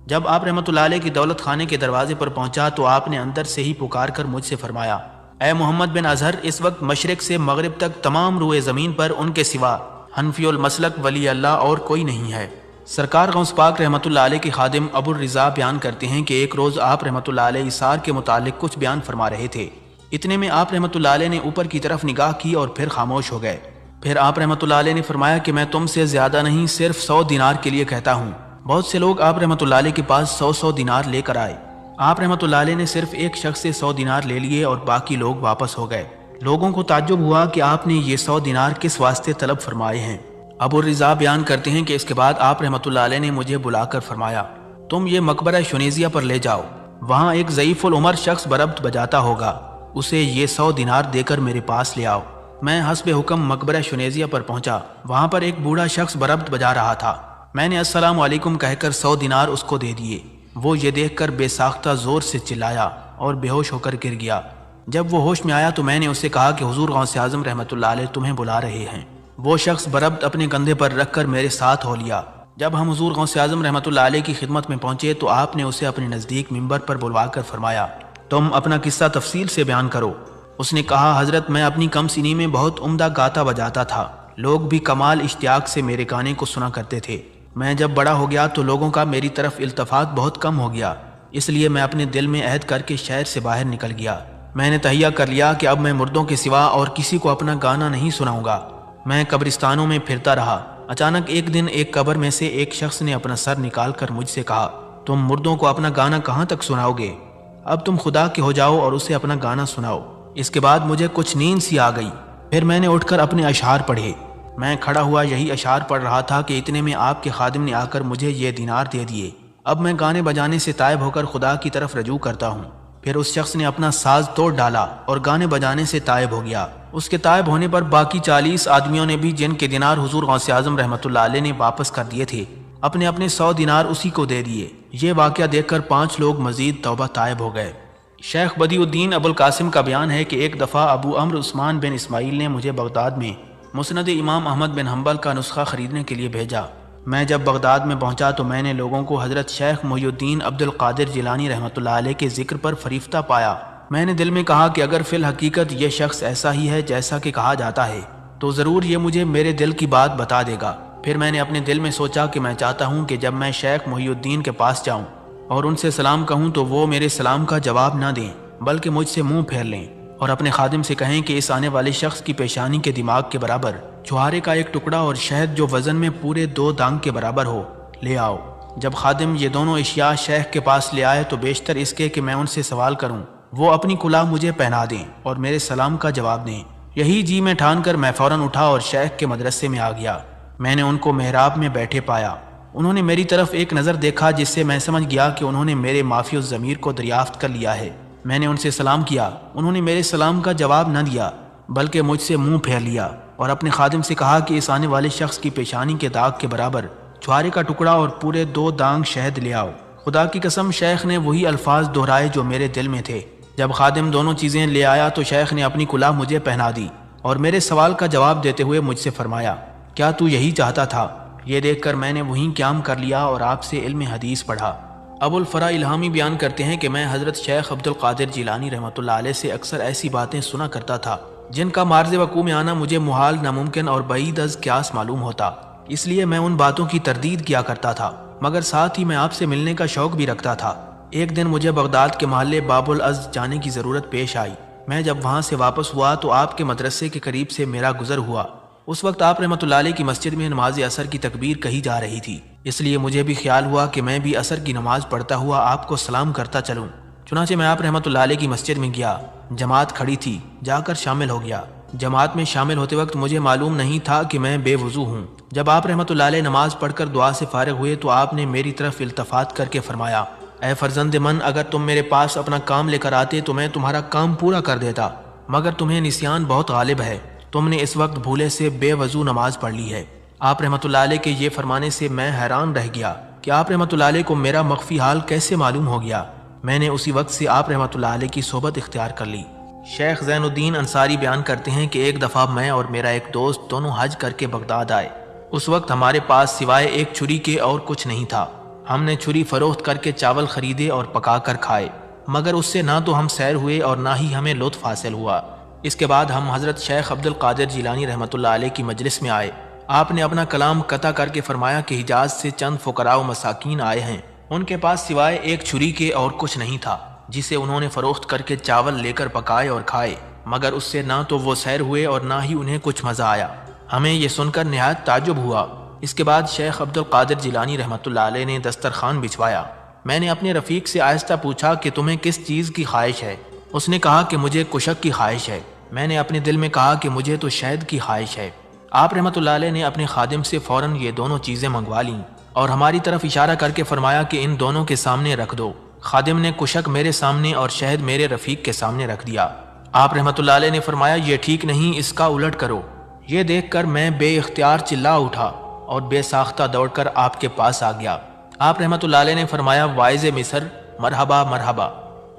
[SPEAKER 1] جب آپ رحمۃ اللہ علیہ کی دولت خانے کے دروازے پر پہنچا تو آپ نے اندر سے ہی پکار کر مجھ سے فرمایا، اے محمد بن اظہر، اس وقت مشرق سے مغرب تک تمام روئے زمین پر ان کے سوا حنفی المسلک ولی اللہ اور کوئی نہیں ہے۔ سرکار غوث پاک رحمۃ اللہ علیہ کے خادم ابو الرضا بیان کرتے ہیں کہ ایک روز آپ رحمۃ اللہ علیہ اثار کے متعلق کچھ بیان فرما رہے تھے۔ اتنے میں آپ رحمۃ اللہ علیہ نے اوپر کی طرف نگاہ کی اور پھر خاموش ہو گئے۔ پھر آپ رحمۃ اللہ علیہ نے فرمایا کہ میں تم سے زیادہ نہیں صرف 100 دینار کے لیے کہتا ہوں۔ بہت سے لوگ آپ رحمۃ اللہ علیہ کے پاس 100 دینار لے کر آئے۔ آپ رحمۃ اللہ علیہ نے صرف ایک شخص سے 100 دینار لے لیے اور باقی لوگ واپس ہو گئے۔ لوگوں کو تعجب ہوا کہ آپ نے یہ 100 دینار کس واسطے طلب فرمائے ہیں۔ ابو الرضا بیان کرتے ہیں کہ اس کے بعد آپ رحمۃ اللہ علیہ نے مجھے بلا کر فرمایا، تم یہ مقبرہ شنیزیہ پر لے جاؤ، وہاں ایک ضعیف العمر شخص بربط بجاتا ہوگا، اسے یہ 100 دینار دے کر میرے پاس لے آؤ۔ میں حسب حکم مقبرہ شنیزیہ پر پہنچا، وہاں پر ایک بوڑھا شخص بربط بجا رہا تھا۔ میں نے السلام علیکم کہہ کر 100 دینار اس کو دے دیے۔ وہ یہ دیکھ کر بے ساختہ زور سے چلایا اور بے ہوش ہو کر گر گیا۔ جب وہ ہوش میں آیا تو میں نے اسے کہا کہ حضور غوث اعظم رحمۃ اللہ علیہ تمہیں بلا رہے ہیں۔ وہ شخص بربط اپنے کندھے پر رکھ کر میرے ساتھ ہو لیا۔ جب ہم حضور غوث اعظم رحمۃ اللہ علیہ کی خدمت میں پہنچے تو آپ نے اسے اپنے نزدیک منبر پر بلوا کر فرمایا، تم اپنا قصہ تفصیل سے بیان کرو۔ اس نے کہا، حضرت میں اپنی کم سنی میں بہت عمدہ گاتا بجاتا تھا، لوگ بھی کمال اشتیاق سے میرے گانے کو سنا کرتے تھے۔ میں جب بڑا ہو گیا تو لوگوں کا میری طرف التفات بہت کم ہو گیا، اس لیے میں اپنے دل میں عہد کر کے شہر سے باہر نکل گیا۔ میں نے تہیہ کر لیا کہ اب میں مردوں کے سوا اور کسی کو اپنا گانا نہیں سناؤں گا۔ میں قبرستانوں میں پھرتا رہا۔ اچانک ایک دن ایک قبر میں سے ایک شخص نے اپنا سر نکال کر مجھ سے کہا، تم مردوں کو اپنا گانا کہاں تک سناؤ گے؟ اب تم خدا کے ہو جاؤ اور اسے اپنا گانا سناؤ۔ اس کے بعد مجھے کچھ نیند سی آ گئی۔ پھر میں نے اٹھ کر اپنے اشعار پڑھے۔ میں کھڑا ہوا یہی اشعار پڑھ رہا تھا کہ اتنے میں آپ کے خادم نے آ کر مجھے یہ دینار دے دیے۔ اب میں گانے بجانے سے تائب ہو کر خدا کی طرف رجوع کرتا ہوں۔ پھر اس شخص نے اپنا ساز توڑ ڈالا اور گانے بجانے سے تائب ہو گیا۔ اس کے تائب ہونے پر باقی 40 آدمیوں نے بھی، جن کے دینار حضور غوث اعظم رحمۃ اللہ علیہ نے واپس کر دیے تھے، اپنے اپنے 100 دینار اسی کو دے دیے۔ یہ واقعہ دیکھ کر 5 لوگ مزید توبہ تائب ہو گئے۔ شیخ بدیع الدین ابو القاسم کا بیان ہے کہ ایک دفعہ ابو عمرو عثمان بن اسماعیل نے مجھے بغداد میں مسند امام احمد بن حنبل کا نسخہ خریدنے کے لیے بھیجا۔ میں جب بغداد میں پہنچا تو میں نے لوگوں کو حضرت شیخ محی الدین عبد القادر جیلانی رحمۃ اللہ علیہ کے ذکر پر فریفتہ پایا۔ میں نے دل میں کہا کہ اگر فی الحقیقت یہ شخص ایسا ہی ہے جیسا کہ کہا جاتا ہے تو ضرور یہ مجھے میرے دل کی بات بتا دے گا۔ پھر میں نے اپنے دل میں سوچا کہ میں چاہتا ہوں کہ جب میں شیخ محی الدین کے پاس جاؤں اور ان سے سلام کہوں تو وہ میرے سلام کا جواب نہ دیں بلکہ مجھ سے منہ پھیر لیں اور اپنے خادم سے کہیں کہ اس آنے والے شخص کی پیشانی کے دماغ کے برابر چھہارے کا ایک ٹکڑا اور شہد جو وزن میں پورے 2 دانگ کے برابر ہو لے آؤ۔ جب خادم یہ دونوں اشیاء شیخ کے پاس لے آئے تو بیشتر اس کے کہ میں ان سے سوال کروں وہ اپنی کلاه مجھے پہنا دیں اور میرے سلام کا جواب دیں۔ یہی جی میں ٹھان کر میں فوراً اٹھا اور شیخ کے مدرسے میں آ گیا۔ میں نے ان کو محراب میں بیٹھے پایا۔ انہوں نے میری طرف ایک نظر دیکھا جس سے میں سمجھ گیا کہ انہوں نے میرے معافی الضمیر کو دریافت کر لیا ہے۔ میں نے ان سے سلام کیا، انہوں نے میرے سلام کا جواب نہ دیا بلکہ مجھ سے منہ پھیر لیا اور اپنے خادم سے کہا کہ اس آنے والے شخص کی پیشانی کے داغ کے برابر چھہارے کا ٹکڑا اور پورے 2 دانگ شہد لے آؤ۔ خدا کی قسم شیخ نے وہی الفاظ دہرائے جو میرے دل میں تھے۔ جب خادم دونوں چیزیں لے آیا تو شیخ نے اپنی کلاه مجھے پہنا دی اور میرے سوال کا جواب دیتے ہوئے مجھ سے فرمایا، کیا تو یہی چاہتا تھا؟ یہ دیکھ کر میں نے وہیں قیام کر لیا اور آپ سے علم حدیث پڑھا۔ ابو الفرا الہامی بیان کرتے ہیں کہ میں حضرت شیخ عبد القادر جیلانی رحمۃ اللہ علیہ سے اکثر ایسی باتیں سنا کرتا تھا جن کا مارز وقوع میں آنا مجھے محال، ناممکن اور بعید از قیاس معلوم ہوتا، اس لیے میں ان باتوں کی تردید کیا کرتا تھا، مگر ساتھ ہی میں آپ سے ملنے کا شوق بھی رکھتا تھا۔ ایک دن مجھے بغداد کے محلے باب العز جانے کی ضرورت پیش آئی۔ میں جب وہاں سے واپس ہوا تو آپ کے مدرسے کے قریب سے میرا گزر ہوا۔ اس وقت آپ رحمۃ اللہ علیہ کی مسجد میں نماز عصر کی تکبیر کہی جا رہی تھی، اس لیے مجھے بھی خیال ہوا کہ میں بھی عصر کی نماز پڑھتا ہوا آپ کو سلام کرتا چلوں۔ چنانچہ میں آپ رحمۃ اللہ علیہ کی مسجد میں گیا، جماعت کھڑی تھی، جا کر شامل ہو گیا۔ جماعت میں شامل ہوتے وقت مجھے معلوم نہیں تھا کہ میں بے وضو ہوں۔ جب آپ رحمۃ اللہ علیہ نماز پڑھ کر دعا سے فارغ ہوئے تو آپ نے میری طرف التفات کر کے فرمایا، اے فرزند من، اگر تم میرے پاس اپنا کام لے کر آتے تو میں تمہارا کام پورا کر دیتا، مگر تمہیں نسیان بہت غالب ہے، تم نے اس وقت بھولے سے بے وضو نماز پڑھ لی ہے۔ آپ رحمۃ اللہ علیہ کے یہ فرمانے سے میں حیران رہ گیا کہ آپ رحمۃ اللہ علیہ کو میرا مخفی حال کیسے معلوم ہو گیا۔ میں نے اسی وقت سے آپ رحمۃ اللہ علیہ کی صحبت اختیار کر لی۔ شیخ زین الدین انصاری بیان کرتے ہیں کہ ایک دفعہ میں اور میرا ایک دوست دونوں حج کر کے بغداد آئے۔ اس وقت ہمارے پاس سوائے ایک چھری کے اور کچھ نہیں تھا۔ ہم نے چھری فروخت کر کے چاول خریدے اور پکا کر کھائے، مگر اس سے نہ تو ہم سیر ہوئے اور نہ ہی ہمیں لطف حاصل ہوا۔ اس کے بعد ہم حضرت شیخ عبد القادر جیلانی رحمۃ اللہ علیہ کی مجلس میں آئے۔ آپ نے اپنا کلام قطع کر کے فرمایا کہ حجاز سے چند فقراء و مساکین آئے ہیں، ان کے پاس سوائے ایک چھری کے اور کچھ نہیں تھا۔ جسے انہوں نے فروخت کر کے چاول لے کر پکائے اور کھائے، مگر اس سے نہ تو وہ سیر ہوئے اور نہ ہی انہیں کچھ مزہ آیا۔ ہمیں یہ سن کر نہایت تعجب ہوا۔ اس کے بعد شیخ عبد القادر جیلانی رحمۃ اللہ علیہ نے دسترخوان بچھوایا۔ میں نے اپنے رفیق سے آہستہ پوچھا کہ تمہیں کس چیز کی خواہش ہے؟ اس نے کہا کہ مجھے کشک کی خواہش ہے۔ میں نے اپنے دل میں کہا کہ مجھے تو شہد کی خواہش ہے۔ آپ رحمۃ اللہ علیہ نے اپنے خادم سے فوراً یہ دونوں چیزیں منگوا لیں اور ہماری طرف اشارہ کر کے فرمایا کہ ان دونوں کے سامنے رکھ دو۔ خادم نے کشک میرے سامنے اور شہد میرے رفیق کے سامنے رکھ دیا۔ آپ رحمۃ اللہ علیہ نے فرمایا یہ ٹھیک نہیں، اس کا الٹ کرو۔ یہ دیکھ کر میں بے اختیار چلا اٹھا اور بے ساختہ دوڑ کر آپ کے پاس آ گیا۔ آپ رحمۃ اللہ علیہ نے فرمایا واعظ مصر مرحبا مرحبا۔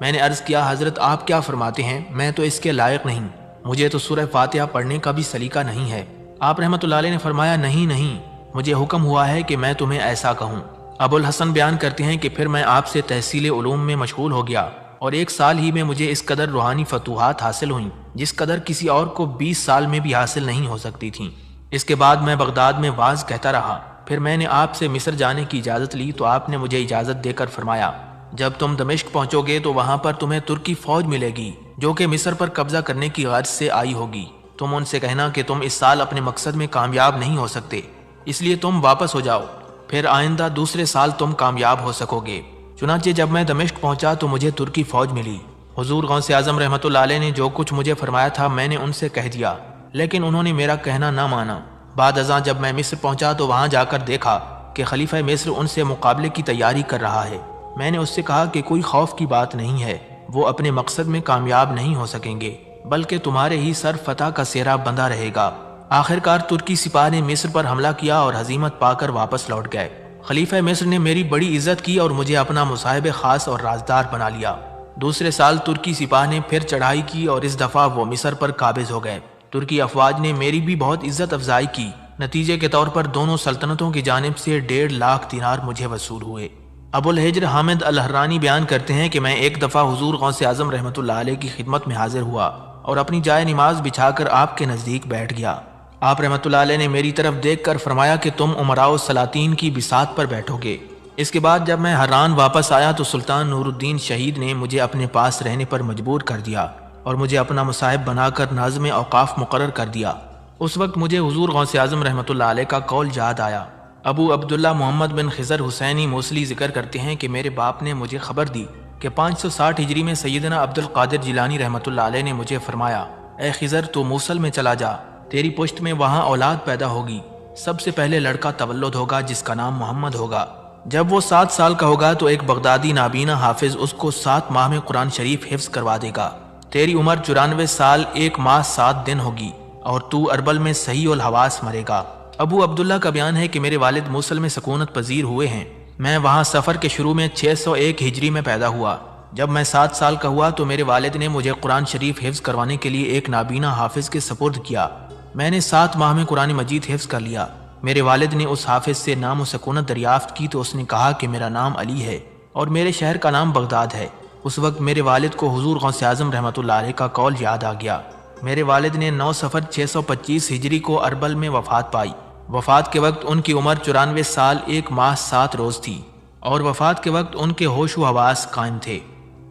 [SPEAKER 1] میں نے عرض کیا حضرت آپ کیا فرماتے ہیں؟ میں تو اس کے لائق نہیں، مجھے تو سورہ فاتحہ پڑھنے کا بھی سلیقہ نہیں ہے۔ آپ رحمۃ اللہ علیہ نے فرمایا نہیں، مجھے حکم ہوا ہے کہ میں تمہیں ایسا کہوں۔ ابو الحسن بیان کرتے ہیں کہ پھر میں آپ سے تحصیل علوم میں مشغول ہو گیا اور 1 سال ہی میں مجھے اس قدر روحانی فتوحات حاصل ہوئیں جس قدر کسی اور کو 20 سال میں بھی حاصل نہیں ہو سکتی تھیں۔ اس کے بعد میں بغداد میں واعظ کہتا رہا۔ پھر میں نے آپ سے مصر جانے کی اجازت لی تو آپ نے مجھے اجازت دے کر فرمایا جب تم دمشق پہنچو گے تو وہاں پر تمہیں ترکی فوج ملے گی جو کہ مصر پر قبضہ کرنے کی غرض سے آئی ہوگی۔ تم ان سے کہنا کہ تم اس سال اپنے مقصد میں کامیاب نہیں ہو سکتے، اس لیے تم واپس ہو جاؤ، پھر آئندہ دوسرے سال تم کامیاب ہو سکو گے۔ چنانچہ جب میں دمشق پہنچا تو مجھے ترکی فوج ملی۔ حضور غوث اعظم رحمۃ اللہ علیہ نے جو کچھ مجھے فرمایا تھا میں نے ان سے کہہ دیا، لیکن انہوں نے میرا کہنا نہ مانا۔ بعد ازاں جب میں مصر پہنچا تو وہاں جا کر دیکھا کہ خلیفہ مصر ان سے مقابلے کی تیاری کر رہا ہے۔ میں نے اس سے کہا کہ کوئی خوف کی بات نہیں ہے، وہ اپنے مقصد میں کامیاب نہیں ہو سکیں گے بلکہ تمہارے ہی سر فتح کا سہرا بندھا رہے گا۔ آخرکار ترکی سپاہ نے مصر پر حملہ کیا اور ہزیمت پا کر واپس لوٹ گئے۔ خلیفہ مصر نے میری بڑی عزت کی اور مجھے اپنا مصاحب خاص اور رازدار بنا لیا۔ دوسرے سال ترکی سپاہ نے پھر چڑھائی کی اور اس دفعہ وہ مصر پر قابض ہو گئے۔ ترکی افواج نے میری بھی بہت عزت افزائی کی۔ نتیجے کے طور پر دونوں سلطنتوں کی جانب سے 1.5 لاکھ دینار مجھے وصول ہوئے۔ ابو الحجر حامد الحرانی بیان کرتے ہیں کہ میں ایک دفعہ حضور غوث اعظم رحمۃ اللہ علیہ کی خدمت میں حاضر ہوا اور اپنی جائے نماز بچھا کر آپ کے نزدیک بیٹھ گیا۔ آپ رحمۃ اللہ علیہ نے میری طرف دیکھ کر فرمایا کہ تم امراء و سلاطین کی بساط پر بیٹھو گے۔ اس کے بعد جب میں حران واپس آیا تو سلطان نور الدین شہید نے مجھے اپنے پاس رہنے پر مجبور کر دیا اور مجھے اپنا مصاحب بنا کر ناظم اوقاف مقرر کر دیا۔ اس وقت مجھے حضور غوث اعظم رحمۃ اللہ علیہ کا قول یاد آیا۔ ابو عبداللہ محمد بن خضر حسینی موصلی ذکر کرتے ہیں کہ میرے باپ نے مجھے خبر دی کہ 560 ہجری میں سیدنا عبد القادر جیلانی رحمۃ اللہ علیہ نے مجھے فرمایا اے خضر تو موصل میں چلا جا، تیری پشت میں وہاں اولاد پیدا ہوگی، سب سے پہلے لڑکا تولد ہوگا جس کا نام محمد ہوگا۔ جب وہ 7 سال کا ہوگا تو ایک بغدادی نابینا حافظ اس کو 7 ماہ میں قرآن شریف حفظ کروا دے گا۔ تیری عمر 94 سال 1 ماہ 7 دن ہوگی اور تو اربل میں صحیح الحواس مرے گا۔ ابو عبداللہ کا بیان ہے کہ میرے والد موصل میں سکونت پذیر ہوئے ہیں۔ میں وہاں سفر کے شروع میں 601 ہجری میں پیدا ہوا۔ جب میں 7 سال کا ہوا تو میرے والد نے مجھے قرآن شریف حفظ کروانے کے لیے ایک نابینا حافظ کے سپرد کیا۔ میں نے 7 ماہ میں قرآن مجید حفظ کر لیا۔ میرے والد نے اس حافظ سے نام و سکونت دریافت کی تو اس نے کہا کہ میرا نام علی ہے اور میرے شہر کا نام بغداد ہے۔ اس وقت میرے والد کو حضور غوث اعظم رحمۃ اللہ علیہ کا قول یاد آ گیا۔ میرے والد نے 9 صفر 625 ہجری کو اربل میں وفات پائی۔ وفات کے وقت ان کی عمر 94 سال 1 ماہ 7 روز تھی اور وفات کے وقت ان کے ہوش و حواس قائم تھے۔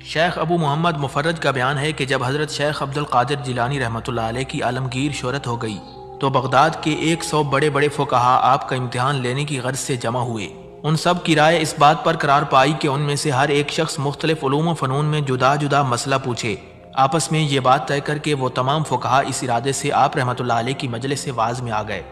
[SPEAKER 1] شیخ ابو محمد مفرج کا بیان ہے کہ جب حضرت شیخ عبد القادر جیلانی رحمۃ اللہ علیہ کی عالمگیر شہرت ہو گئی تو بغداد کے 100 بڑے بڑے فقہا آپ کا امتحان لینے کی غرض سے جمع ہوئے۔ ان سب کی رائے اس بات پر قرار پائی کہ ان میں سے ہر ایک شخص مختلف علوم و فنون میں جدا جدا مسئلہ پوچھے۔ آپس میں یہ بات طے کر کے وہ تمام فقہا اس ارادے سے آپ رحمۃ اللہ علیہ کی مجلس سے واعظ میں آ گئے۔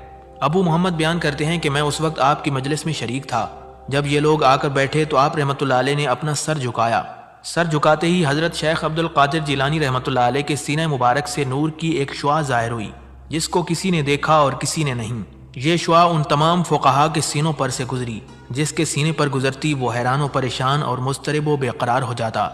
[SPEAKER 1] ابو محمد بیان کرتے ہیں کہ میں اس وقت آپ کی مجلس میں شریک تھا۔ جب یہ لوگ آ کر بیٹھے تو آپ رحمۃ اللہ علیہ نے اپنا سر جھکایا۔ سر جھکاتے ہی حضرت شیخ عبد القادر جیلانی رحمۃ اللہ علیہ کے سینہ مبارک سے نور کی ایک شعاع ظاہر ہوئی جس کو کسی نے دیکھا اور کسی نے نہیں۔ یہ شعاع ان تمام فقہا کے سینوں پر سے گزری، جس کے سینے پر گزرتی وہ حیران و پریشان اور مضطرب و بے قرار ہو جاتا۔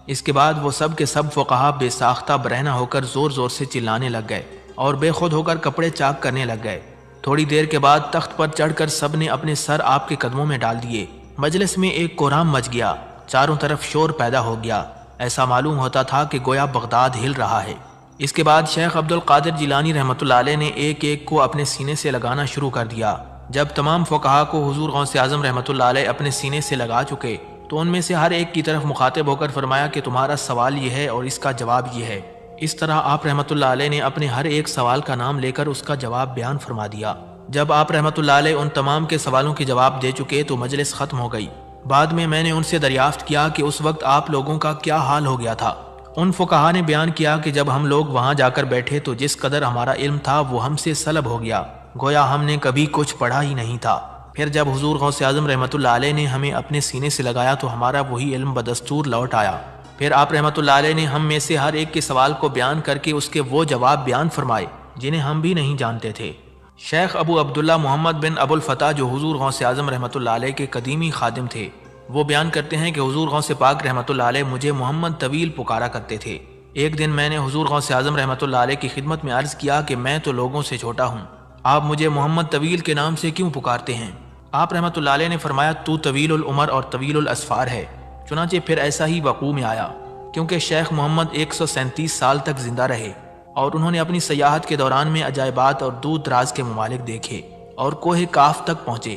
[SPEAKER 1] اس کے بعد وہ سب کے سب فقہا بے ساختہ برہنہ ہو کر زور زور سے چلانے لگ گئے اور بے خود ہو کر کپڑے چاک کرنے لگ گئے۔ تھوڑی دیر کے بعد تخت پر چڑھ کر سب نے اپنے سر آپ کے قدموں میں ڈال دیے۔ مجلس میں ایک کوہرام مچ گیا، چاروں طرف شور پیدا ہو گیا، ایسا معلوم ہوتا تھا کہ گویا بغداد ہل رہا ہے۔ اس کے بعد شیخ عبد القادر جیلانی رحمۃ اللہ علیہ نے ایک ایک کو اپنے سینے سے لگانا شروع کر دیا۔ جب تمام فقہا کو حضور غوث اعظم رحمۃ اللہ علیہ اپنے سینے سے لگا چکے تو ان میں سے ہر ایک کی طرف مخاطب ہو کر فرمایا کہ تمہارا سوال یہ ہے اور اس کا جواب یہ ہے۔ اس طرح آپ رحمۃ اللہ علیہ نے اپنے ہر ایک سوال کا نام لے کر اس کا جواب بیان فرما دیا۔ جب آپ رحمۃ اللہ علیہ ان تمام کے سوالوں کے جواب دے چکے تو مجلس ختم ہو گئی۔ بعد میں نے ان سے دریافت کیا کہ اس وقت آپ لوگوں کا کیا حال ہو گیا تھا۔ ان فقہا نے بیان کیا کہ جب ہم لوگ وہاں جا کر بیٹھے تو جس قدر ہمارا علم تھا وہ ہم سے سلب ہو گیا، گویا ہم نے کبھی کچھ پڑھا ہی نہیں تھا۔ پھر جب حضور غوث اعظم رحمۃ اللہ علیہ نے ہمیں اپنے سینے سے لگایا تو ہمارا وہی علم بدستور لوٹ آیا۔ پھر آپ رحمۃ اللہ علیہ نے ہم میں سے ہر ایک کے سوال کو بیان کر کے اس کے وہ جواب بیان فرمائے جنہیں ہم بھی نہیں جانتے تھے۔ شیخ ابو عبداللہ محمد بن ابو الفتح جو حضور غوث اعظم رحمۃ اللہ علیہ کے قدیمی خادم تھے، وہ بیان کرتے ہیں کہ حضور غوث پاک رحمۃ اللہ علیہ مجھے محمد طویل پکارا کرتے تھے۔ ایک دن میں نے حضور غوث اعظم رحمۃ اللہ علیہ کی خدمت میں عرض کیا کہ میں تو لوگوں سے چھوٹا ہوں، آپ مجھے محمد طویل کے نام سے کیوں پکارتے ہیں؟ آپ رحمۃ اللہ علیہ نے فرمایا تو طویل العمر اور طویل الاسفار ہے۔ چنانچہ پھر ایسا ہی وقوع میں آیا، کیونکہ شیخ محمد 137 سال تک زندہ رہے اور انہوں نے اپنی سیاحت کے دوران میں عجائبات اور دور دراز کے ممالک دیکھے اور کوہ کاف تک پہنچے۔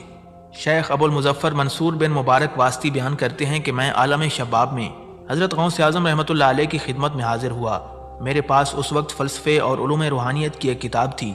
[SPEAKER 1] شیخ ابو المظفر منصور بن مبارک واسطی بیان کرتے ہیں کہ میں عالم شباب میں حضرت غوث اعظم رحمۃ اللہ علیہ کی خدمت میں حاضر ہوا۔ میرے پاس اس وقت فلسفے اور علوم روحانیت کی ایک کتاب تھی۔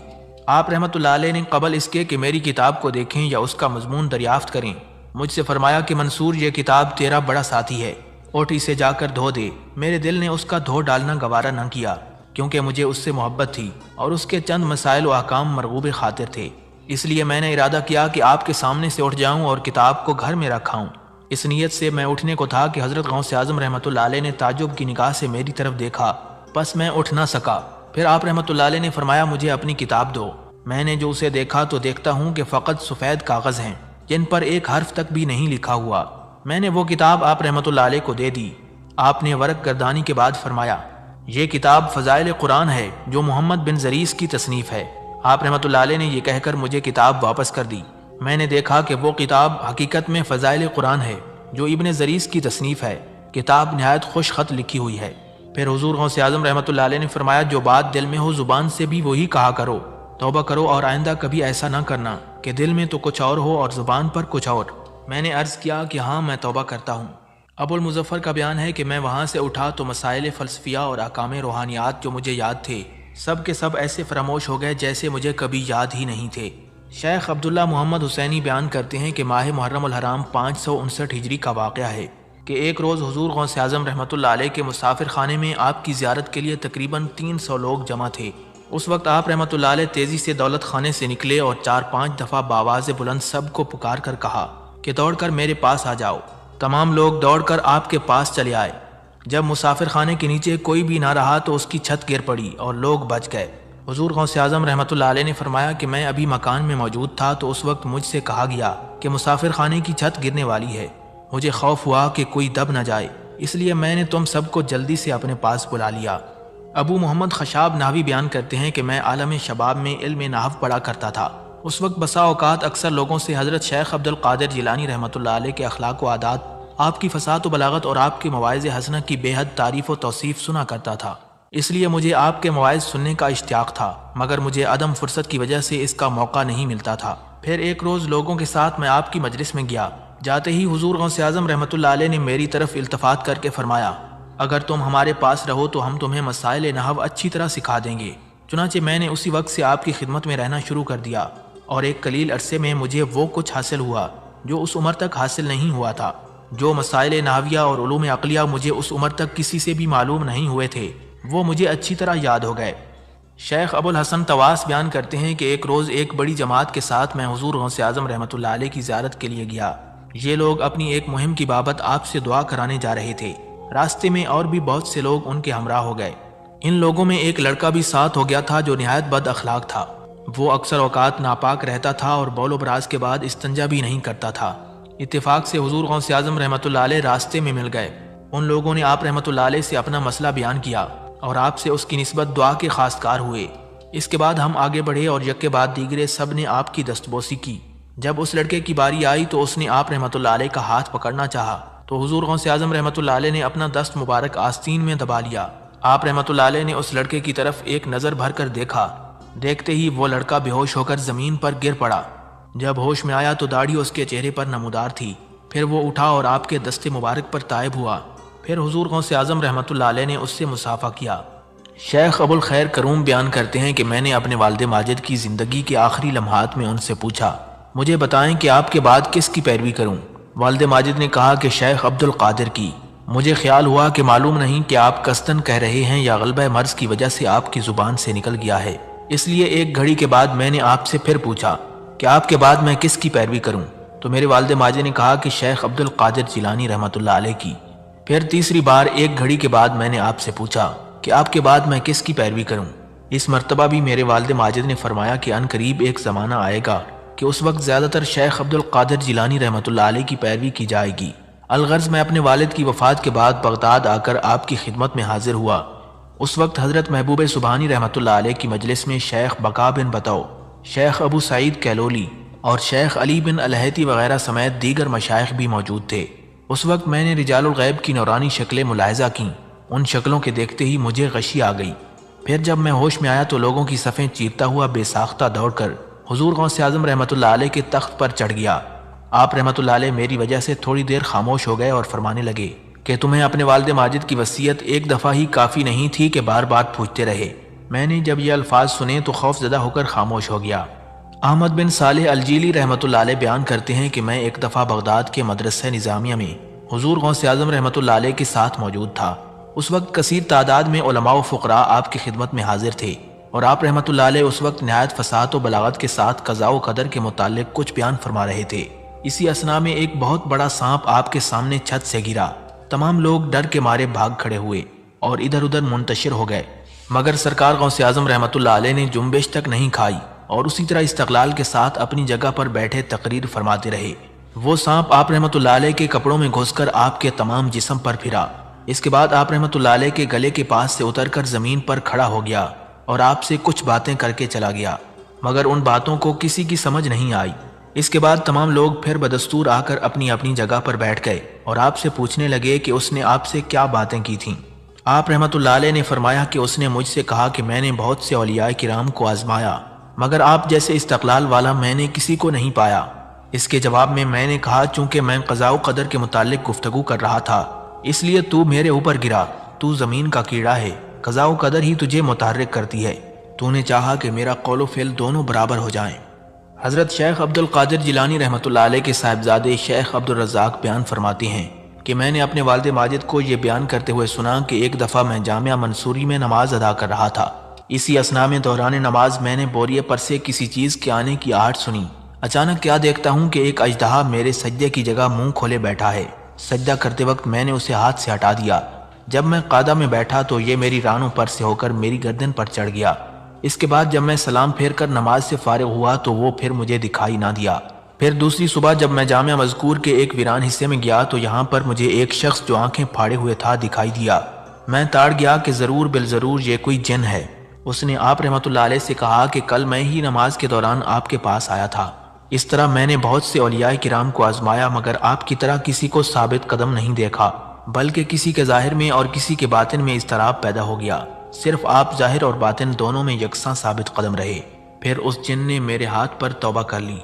[SPEAKER 1] آپ رحمۃ اللہ علیہ نے قبل اس کے کہ میری کتاب کو دیکھیں یا اس کا مضمون دریافت کریں، مجھ سے فرمایا کہ منصور یہ کتاب تیرا بڑا ساتھی ہے، اٹھ اسے جا کر دھو دے۔ میرے دل نے اس کا دھو ڈالنا گوارا نہ کیا، کیونکہ مجھے اس سے محبت تھی اور اس کے چند مسائل و احکام مرغوب خاطر تھے، اس لیے میں نے ارادہ کیا کہ آپ کے سامنے سے اٹھ جاؤں اور کتاب کو گھر میں رکھاؤں۔ اس نیت سے میں اٹھنے کو تھا کہ حضرت غوث اعظم رحمۃ اللہ علیہ نے تعجب کی نگاہ سے میری طرف دیکھا، بس میں اٹھ نہ سکا۔ پھر آپ رحمۃ اللہ علیہ نے فرمایا مجھے اپنی کتاب دو۔ میں نے جو اسے دیکھا تو دیکھتا ہوں کہ فقط سفید کاغذ ہیں جن پر ایک حرف تک بھی نہیں لکھا ہوا۔ میں نے وہ کتاب آپ رحمۃ اللہ علیہ کو دے دی۔ آپ نے ورق گردانی کے بعد فرمایا یہ کتاب فضائل قرآن ہے جو محمد بن زریس کی تصنیف ہے۔ آپ رحمۃ اللہ علیہ نے یہ کہہ کر مجھے کتاب واپس کر دی۔ میں نے دیکھا کہ وہ کتاب حقیقت میں فضائل قرآن ہے جو ابن زریس کی تصنیف ہے۔ کتاب نہایت خوش خط لکھی ہوئی ہے۔ پھر حضور غوث اعظم رحمۃ اللہ علیہ نے فرمایا جو بات دل میں ہو زبان سے بھی وہی کہا کرو، توبہ کرو اور آئندہ کبھی ایسا نہ کرنا کہ دل میں تو کچھ اور ہو اور زبان پر کچھ اور۔ میں نے عرض کیا کہ ہاں میں توبہ کرتا ہوں۔ ابو المظفر کا بیان ہے کہ میں وہاں سے اٹھا تو مسائل فلسفیہ اور احکام روحانیات جو مجھے یاد تھے سب کے سب ایسے فراموش ہو گئے جیسے مجھے کبھی یاد ہی نہیں تھے۔ شیخ عبداللہ محمد حسینی بیان کرتے ہیں کہ ماہ محرم الحرام 559 ہجری کا واقعہ ہے کہ ایک روز حضور غوث اعظم رحمۃ اللہ علیہ کے مسافر خانے میں آپ کی زیارت کے لیے تقریباً 300 لوگ جمع تھے۔ اس وقت آپ رحمۃ اللہ علیہ تیزی سے دولت خانے سے نکلے اور 4-5 دفعہ بآواز بلند سب کو پکار کر کہا کہ دوڑ کر میرے پاس آ جاؤ۔ تمام لوگ دوڑ کر آپ کے پاس چلے آئے۔ جب مسافر خانے کے نیچے کوئی بھی نہ رہا تو اس کی چھت گر پڑی اور لوگ بچ گئے۔ حضور غوث اعظم رحمۃ اللہ علیہ نے فرمایا کہ میں ابھی مکان میں موجود تھا تو اس وقت مجھ سے کہا گیا کہ مسافر خانے کی چھت گرنے والی ہے۔ مجھے خوف ہوا کہ کوئی دب نہ جائے، اس لیے میں نے تم سب کو جلدی سے اپنے پاس بلا لیا۔ ابو محمد خشاب نحوی بیان کرتے ہیں کہ میں عالم شباب میں علم نحو پڑھا کرتا تھا۔ اس وقت بسا اوقات اکثر لوگوں سے حضرت شیخ عبد القادر جیلانی رحمۃ اللہ علیہ کے اخلاق و عادات، آپ کی فصاحت و بلاغت اور آپ کے مواعظ حسنہ کی بے حد تعریف و توصیف سنا کرتا تھا، اس لیے مجھے آپ کے مواعظ سننے کا اشتیاق تھا، مگر مجھے عدم فرصت کی وجہ سے اس کا موقع نہیں ملتا تھا۔ پھر ایک روز لوگوں کے ساتھ میں آپ کی مجلس میں گیا۔ جاتے ہی حضور غوث اعظم رحمۃ اللہ علیہ نے میری طرف التفات کر کے فرمایا اگر تم ہمارے پاس رہو تو ہم تمہیں مسائل نحو اچھی طرح سکھا دیں گے۔ چنانچہ میں نے اسی وقت سے آپ کی خدمت میں رہنا شروع کر دیا اور ایک قلیل عرصے میں مجھے وہ کچھ حاصل ہوا جو اس عمر تک حاصل نہیں ہوا تھا۔ جو مسائل نحویہ اور علوم عقلیہ مجھے اس عمر تک کسی سے بھی معلوم نہیں ہوئے تھے وہ مجھے اچھی طرح یاد ہو گئے۔ شیخ ابو الحسن طواس بیان کرتے ہیں کہ ایک روز ایک بڑی جماعت کے ساتھ میں حضور غوث اعظم رحمۃ اللہ علیہ کی زیارت کے لیے گیا۔ یہ لوگ اپنی ایک مہم کی بابت آپ سے دعا کرانے جا رہے تھے۔ راستے میں اور بھی بہت سے لوگ ان کے ہمراہ ہو گئے۔ ان لوگوں میں ایک لڑکا بھی ساتھ ہو گیا تھا جو نہایت بد اخلاق تھا۔ وہ اکثر اوقات ناپاک رہتا تھا اور بول و براز کے بعد استنجا بھی نہیں کرتا تھا۔ اتفاق سے حضور غوث اعظم رحمۃ اللہ علیہ راستے میں مل گئے۔ ان لوگوں نے آپ رحمۃ اللہ علیہ سے اپنا مسئلہ بیان کیا اور آپ سے اس کی نسبت دعا کے خواستگار ہوئے۔ اس کے بعد ہم آگے بڑھے اور یک کے بعد دیگرے سب نے آپ کی دستبوسی کی۔ جب اس لڑکے کی باری آئی تو اس نے آپ رحمۃ اللہ علیہ کا ہاتھ پکڑنا چاہا تو حضور غوث اعظم رحمۃ اللہ علیہ نے اپنا دست مبارک آستین میں دبا لیا۔ آپ رحمۃ اللہ علیہ نے اس لڑکے کی طرف ایک نظر بھر کر دیکھا۔ دیکھتے ہی وہ لڑکا بے ہوش ہو کر زمین پر گر پڑا۔ جب ہوش میں آیا تو داڑھی اس کے چہرے پر نمودار تھی۔ پھر وہ اٹھا اور آپ کے دست مبارک پر طائب ہوا۔ پھر حضور غوث اعظم رحمۃ اللہ علیہ نے اس سے مصافحہ کیا۔ شیخ ابو الخیر کروم بیان کرتے ہیں کہ میں نے اپنے والد ماجد کی زندگی کے آخری لمحات میں ان سے پوچھا، مجھے بتائیں کہ آپ کے بعد کس کی پیروی کروں؟ والد ماجد نے کہا کہ شیخ عبد القادر کی۔ مجھے خیال ہوا کہ معلوم نہیں کہ آپ قصداً کہہ رہے ہیں یا غلبہ مرض کی وجہ سے آپ کی زبان سے نکل گیا ہے، اس لیے ایک گھڑی کے بعد میں نے آپ سے پھر پوچھا کہ آپ کے بعد میں کس کی پیروی کروں، تو میرے والد ماجد نے کہا کہ شیخ عبد القادر جیلانی رحمۃ اللہ علیہ کی۔ پھر تیسری بار ایک گھڑی کے بعد میں نے آپ سے پوچھا کہ آپ کے بعد میں کس کی پیروی کروں۔ اس مرتبہ بھی میرے والد ماجد نے فرمایا کہ ان قریب ایک زمانہ آئے گا کہ اس وقت زیادہ تر شیخ عبد القادر جیلانی رحمۃ اللہ علیہ کی پیروی کی جائے گی۔ الغرض میں اپنے والد کی وفات کے بعد بغداد آ کر آپ کی خدمت میں حاضر ہوا۔ اس وقت حضرت محبوب سبحانی رحمۃ اللہ علیہ کی مجلس میں شیخ بقا بن بطو، شیخ ابو سعید کیلولی اور شیخ علی بن الہیتی وغیرہ سمیت دیگر مشائخ بھی موجود تھے۔ اس وقت میں نے رجال الغیب کی نورانی شکلیں ملاحظہ کیں، ان شکلوں کے دیکھتے ہی مجھے غشی آ گئی۔ پھر جب میں ہوش میں آیا تو لوگوں کی صفیں چیرتا ہوا بے ساختہ دوڑ کر حضور غوث اعظم رحمۃ اللہ علیہ کے تخت پر چڑھ گیا۔ آپ رحمۃ اللہ علیہ میری وجہ سے تھوڑی دیر خاموش ہو گئے اور فرمانے لگے کہ تمہیں اپنے والد ماجد کی وصیت ایک دفعہ ہی کافی نہیں تھی کہ بار بار پوچھتے رہے۔ میں نے جب یہ الفاظ سنے تو خوف زدہ ہو کر خاموش ہو گیا۔ احمد بن صالح الجیلی رحمۃ اللہ علیہ بیان کرتے ہیں کہ میں ایک دفعہ بغداد کے مدرسہ نظامیہ میں حضور غوث اعظم رحمۃ اللہ علیہ کے ساتھ موجود تھا۔ اس وقت کثیر تعداد میں علماء و فقراء آپ کی خدمت میں حاضر تھے اور آپ رحمۃ اللہ علیہ اس وقت نہایت فصاحت و بلاغت کے ساتھ قضاء و قدر کے متعلق کچھ بیان فرما رہے تھے۔ اسی اثنا میں ایک بہت بڑا سانپ آپ کے سامنے چھت سے گرا۔ تمام لوگ ڈر کے مارے بھاگ کھڑے ہوئے اور ادھر ادھر منتشر ہو گئے، مگر سرکار غوث اعظم رحمۃ اللہ علیہ نے جنبش تک نہیں کھائی اور اسی طرح استقلال کے ساتھ اپنی جگہ پر بیٹھے تقریر فرماتے رہے۔ وہ سانپ آپ رحمۃ اللہ علیہ کے کپڑوں میں گھس کر آپ کے تمام جسم پر پھرا۔ اس کے بعد آپ رحمۃ اللہ علیہ کے گلے کے پاس سے اتر کر زمین پر کھڑا ہو گیا اور آپ سے کچھ باتیں کر کے چلا گیا، مگر ان باتوں کو کسی کی سمجھ نہیں آئی۔ اس کے بعد تمام لوگ پھر بدستور آ کر اپنی اپنی جگہ پر بیٹھ گئے اور آپ سے پوچھنے لگے کہ اس نے آپ سے کیا باتیں کی تھیں۔ آپ رحمۃ اللہ علیہ نے فرمایا کہ اس نے مجھ سے کہا کہ میں نے بہت سے اولیاء کرام کو آزمایا، مگر آپ جیسے استقلال والا میں نے کسی کو نہیں پایا۔ اس کے جواب میں نے کہا چونکہ میں قضاء و قدر کے متعلق گفتگو کر رہا تھا اس لیے تو میرے اوپر گرا، تو زمین کا کیڑا ہے، قضاء و قدر ہی تجھے متحرک کرتی ہے، تو نے چاہا کہ میرا قول و فعل دونوں برابر ہو جائیں۔ حضرت شیخ عبد القادر جیلانی رحمۃ اللہ علیہ کے صاحبزادے شیخ عبد الرزاق بیان فرماتے ہیں کہ میں نے اپنے والد ماجد کو یہ بیان کرتے ہوئے سنا کہ ایک دفعہ میں جامعہ منصوری میں نماز ادا کر رہا تھا۔ اسی اثنا میں دوران نماز میں نے بوریے پر سے کسی چیز کے آنے کی آہٹ سنی۔ اچانک کیا دیکھتا ہوں کہ ایک اژدہا میرے سجدے کی جگہ منہ کھولے بیٹھا ہے۔ سجدہ کرتے وقت میں نے اسے ہاتھ سے ہٹا دیا۔ جب میں قاعدہ میں بیٹھا تو یہ میری رانوں پر سے ہو کر میری گردن پر چڑھ گیا۔ اس کے بعد جب میں سلام پھیر کر نماز سے فارغ ہوا تو وہ پھر مجھے دکھائی نہ دیا۔ پھر دوسری صبح جب میں جامعہ مذکور کے ایک ویران حصے میں گیا تو یہاں پر مجھے ایک شخص جو آنکھیں پھاڑے ہوئے تھا دکھائی دیا۔ میں تاڑ گیا کہ ضرور بالضرور یہ کوئی جن ہے۔ اس نے آپ رحمۃ اللہ علیہ سے کہا کہ کل میں ہی نماز کے دوران آپ کے پاس آیا تھا۔ اس طرح میں نے بہت سے اولیاء کرام کو آزمایا مگر آپ کی طرح کسی کو ثابت قدم نہیں دیکھا، بلکہ کسی کے ظاہر میں اور کسی کے باطن میں اضطراب پیدا ہو گیا۔ صرف آپ ظاہر اور باطن دونوں میں یکساں ثابت قدم رہے۔ پھر اس جن نے میرے ہاتھ پر توبہ کر لی۔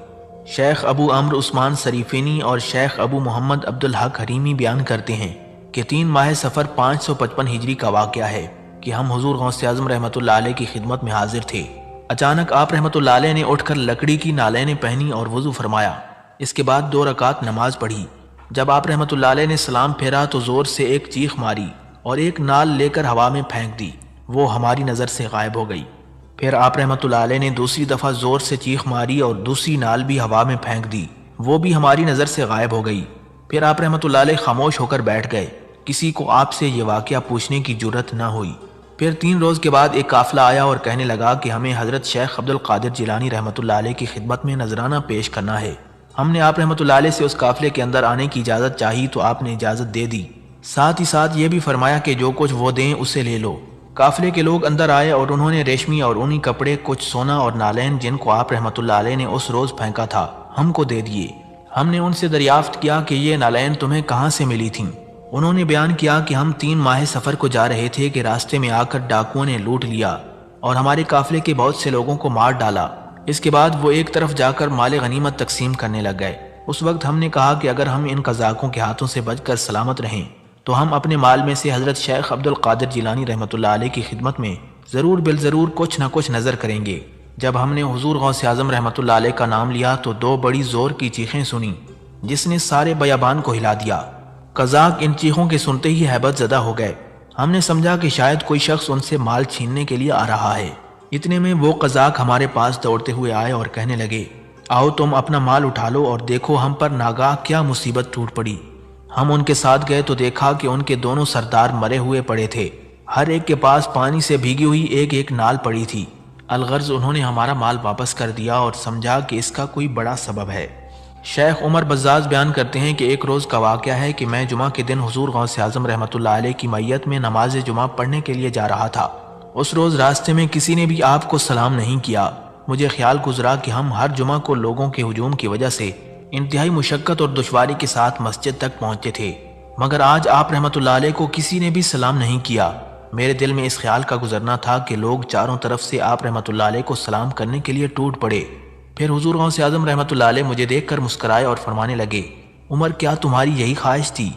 [SPEAKER 1] شیخ ابو عمرو عثمان سریفینی اور شیخ ابو محمد عبد الحق حریمی بیان کرتے ہیں کہ 3 ماہ صفر 555 ہجری کا واقعہ ہے کہ ہم حضور غوث اعظم رحمۃ اللہ علیہ کی خدمت میں حاضر تھے۔ اچانک آپ رحمۃ اللہ علیہ نے اٹھ کر لکڑی کی نالینیں پہنی اور وضو فرمایا۔ اس کے بعد 2 رکعت نماز پڑھی۔ جب آپ رحمۃ اللہ علیہ نے سلام پھیرا تو زور سے ایک چیخ ماری اور ایک نال لے کر ہوا میں پھینک دی، وہ ہماری نظر سے غائب ہو گئی۔ پھر آپ رحمۃ اللہ علیہ نے دوسری دفعہ زور سے چیخ ماری اور دوسری نال بھی ہوا میں پھینک دی، وہ بھی ہماری نظر سے غائب ہو گئی۔ پھر آپ رحمۃ اللہ علیہ خاموش ہو کر بیٹھ گئے، کسی کو آپ سے یہ واقعہ پوچھنے کی جرت نہ ہوئی۔ پھر 3 روز کے بعد ایک قافلہ آیا اور کہنے لگا کہ ہمیں حضرت شیخ عبد القادر جیلانی رحمۃ اللہ علیہ کی خدمت میں نذرانہ پیش کرنا ہے۔ ہم نے آپ رحمۃ اللہ علیہ سے اس قافلے کے اندر آنے کی اجازت چاہی تو آپ نے اجازت دے دی، ساتھ ہی ساتھ یہ بھی فرمایا کہ جو کچھ وہ دیں اسے لے لو۔ قافلے کے لوگ اندر آئے اور انہوں نے ریشمی اور اونی کپڑے، کچھ سونا اور نالین جن کو آپ رحمۃ اللہ علیہ نے اس روز پھینکا تھا ہم کو دے دیے۔ ہم نے ان سے دریافت کیا کہ یہ نالین تمہیں کہاں سے ملی تھیں؟ انہوں نے بیان کیا کہ ہم 3 ماہ سفر کو جا رہے تھے کہ راستے میں آ کر ڈاکوؤں نے لوٹ لیا اور ہمارے قافلے کے بہت سے لوگوں کو مار ڈالا۔ اس کے بعد وہ ایک طرف جا کر مال غنیمت تقسیم کرنے لگ گئے۔ اس وقت ہم نے کہا کہ اگر ہم ان قزاقوں کے ہاتھوں سے بچ کر سلامت رہیں تو ہم اپنے مال میں سے حضرت شیخ عبد القادر جیلانی رحمۃ اللہ علیہ کی خدمت میں ضرور بالضرور کچھ نہ کچھ نظر کریں گے۔ جب ہم نے حضور غوث اعظم رحمۃ اللہ علیہ کا نام لیا تو دو بڑی زور کی چیخیں سنی جس نے سارے بیابان کو ہلا دیا۔ قزاق ان چیخوں کے سنتے ہی ہیبت زدہ ہو گئے۔ ہم نے سمجھا کہ شاید کوئی شخص ان سے مال چھیننے کے لیے آ رہا ہے۔ اتنے میں وہ قزاق ہمارے پاس دوڑتے ہوئے آئے اور کہنے لگے، آؤ تم اپنا مال اٹھا لو، اور دیکھو ہم پر ناگاہ کیا مصیبت ٹوٹ پڑی۔ ہم ان کے ساتھ گئے تو دیکھا کہ ان کے دونوں سردار مرے ہوئے پڑے تھے، ہر ایک کے پاس پانی سے بھیگی ہوئی ایک ایک نال پڑی تھی۔ الغرض انہوں نے ہمارا مال واپس کر دیا اور سمجھا کہ اس کا کوئی بڑا سبب ہے۔ شیخ عمر بزاز بیان کرتے ہیں کہ ایک روز کا واقعہ ہے کہ میں جمعہ کے دن حضور غوث اعظم رحمۃ اللہ علیہ کی میت میں نماز جمعہ پڑھنے کے لیے جا رہا تھا۔ اس روز راستے میں کسی نے بھی آپ کو سلام نہیں کیا۔ مجھے خیال گزرا کہ ہم ہر جمعہ کو لوگوں کے ہجوم کی وجہ سے انتہائی مشقت اور دشواری کے ساتھ مسجد تک پہنچتے تھے، مگر آج آپ رحمۃ اللہ علیہ کو کسی نے بھی سلام نہیں کیا۔ میرے دل میں اس خیال کا گزرنا تھا کہ لوگ چاروں طرف سے آپ رحمۃ اللہ علیہ کو سلام کرنے کے لیے ٹوٹ پڑے۔ پھر حضور غوث اعظم رحمۃ اللہ علیہ مجھے دیکھ کر مسکرائے اور فرمانے لگے، عمر کیا تمہاری یہی خواہش تھی؟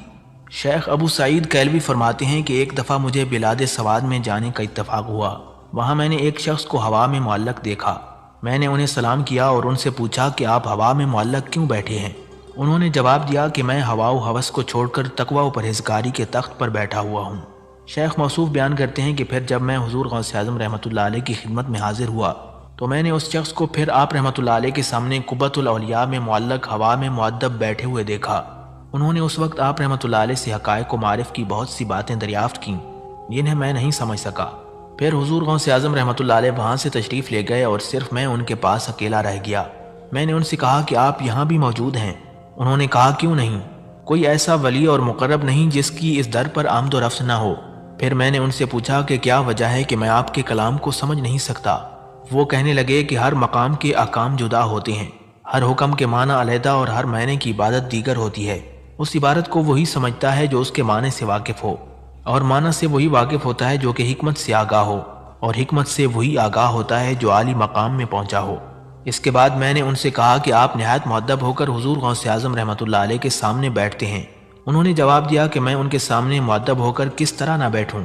[SPEAKER 1] شیخ ابو سعید کیلوی فرماتے ہیں کہ ایک دفعہ مجھے بلاد سواد میں جانے کا اتفاق ہوا۔ وہاں میں نے ایک شخص کو ہوا میں معلق دیکھا۔ میں نے انہیں سلام کیا اور ان سے پوچھا کہ آپ ہوا میں معلق کیوں بیٹھے ہیں؟ انہوں نے جواب دیا کہ میں ہوا و ہوس کو چھوڑ کر تقوی و پرہیزگاری کے تخت پر بیٹھا ہوا ہوں۔ شیخ موصوف بیان کرتے ہیں کہ پھر جب میں حضور غوث اعظم رحمۃ اللہ علیہ کی خدمت میں حاضر ہوا تو میں نے اس شخص کو پھر آپ رحمۃ اللہ علیہ کے سامنے قبۃ الاولیاء میں معلق ہوا میں مؤدب بیٹھے ہوئے دیکھا۔ انہوں نے اس وقت آپ رحمۃ اللہ علیہ سے حقائق و معارف کی بہت سی باتیں دریافت کیں جنہیں میں نہیں سمجھ سکا۔ پھر حضور غوث اعظم رحمۃ اللہ علیہ وہاں سے تشریف لے گئے اور صرف میں ان کے پاس اکیلا رہ گیا۔ میں نے ان سے کہا کہ آپ یہاں بھی موجود ہیں؟ انہوں نے کہا کیوں نہیں، کوئی ایسا ولی اور مقرب نہیں جس کی اس در پر آمد و رفت نہ ہو۔ پھر میں نے ان سے پوچھا کہ کیا وجہ ہے کہ میں آپ کے کلام کو سمجھ نہیں سکتا۔ وہ کہنے لگے کہ ہر مقام کے احکام جدا ہوتے ہیں، ہر حکم کے معنی علیحدہ اور ہر معنی کی عبادت دیگر ہوتی ہے۔ اس عبادت کو وہی سمجھتا ہے جو اس کے معنی سے واقف ہو، اور معنی سے وہی واقف ہوتا ہے جو کہ حکمت سے آگاہ ہو، اور حکمت سے وہی آگاہ ہوتا ہے جو عالی مقام میں پہنچا ہو۔ اس کے بعد میں نے ان سے کہا کہ آپ نہایت مؤدب ہو کر حضور غوث اعظم رحمۃ اللہ علیہ کے سامنے بیٹھتے ہیں۔ انہوں نے جواب دیا کہ میں ان کے سامنے مؤدب ہو کر کس طرح نہ بیٹھوں،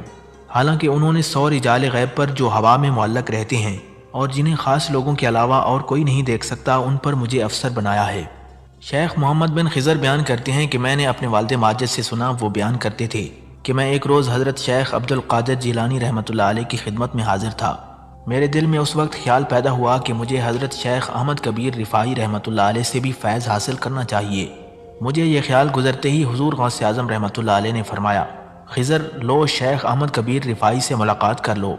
[SPEAKER 1] حالانکہ انہوں نے 100 رجال غیب پر جو ہوا میں معلق رہتے ہیں اور جنہیں خاص لوگوں کے علاوہ اور کوئی نہیں دیکھ سکتا، ان پر مجھے افسر بنایا ہے۔ شیخ محمد بن خضر بیان کرتے ہیں کہ میں نے اپنے والد ماجد سے سنا، وہ بیان کرتے تھے کہ میں ایک روز حضرت شیخ عبد القادر جیلانی رحمۃ اللہ علیہ کی خدمت میں حاضر تھا۔ میرے دل میں اس وقت خیال پیدا ہوا کہ مجھے حضرت شیخ احمد کبیر رفاعی رحمۃ اللہ علیہ سے بھی فیض حاصل کرنا چاہیے۔ مجھے یہ خیال گزرتے ہی حضور غوث اعظم رحمۃ اللہ علیہ نے فرمایا، خضر لو شیخ احمد کبیر رفاعی سے ملاقات کر لو۔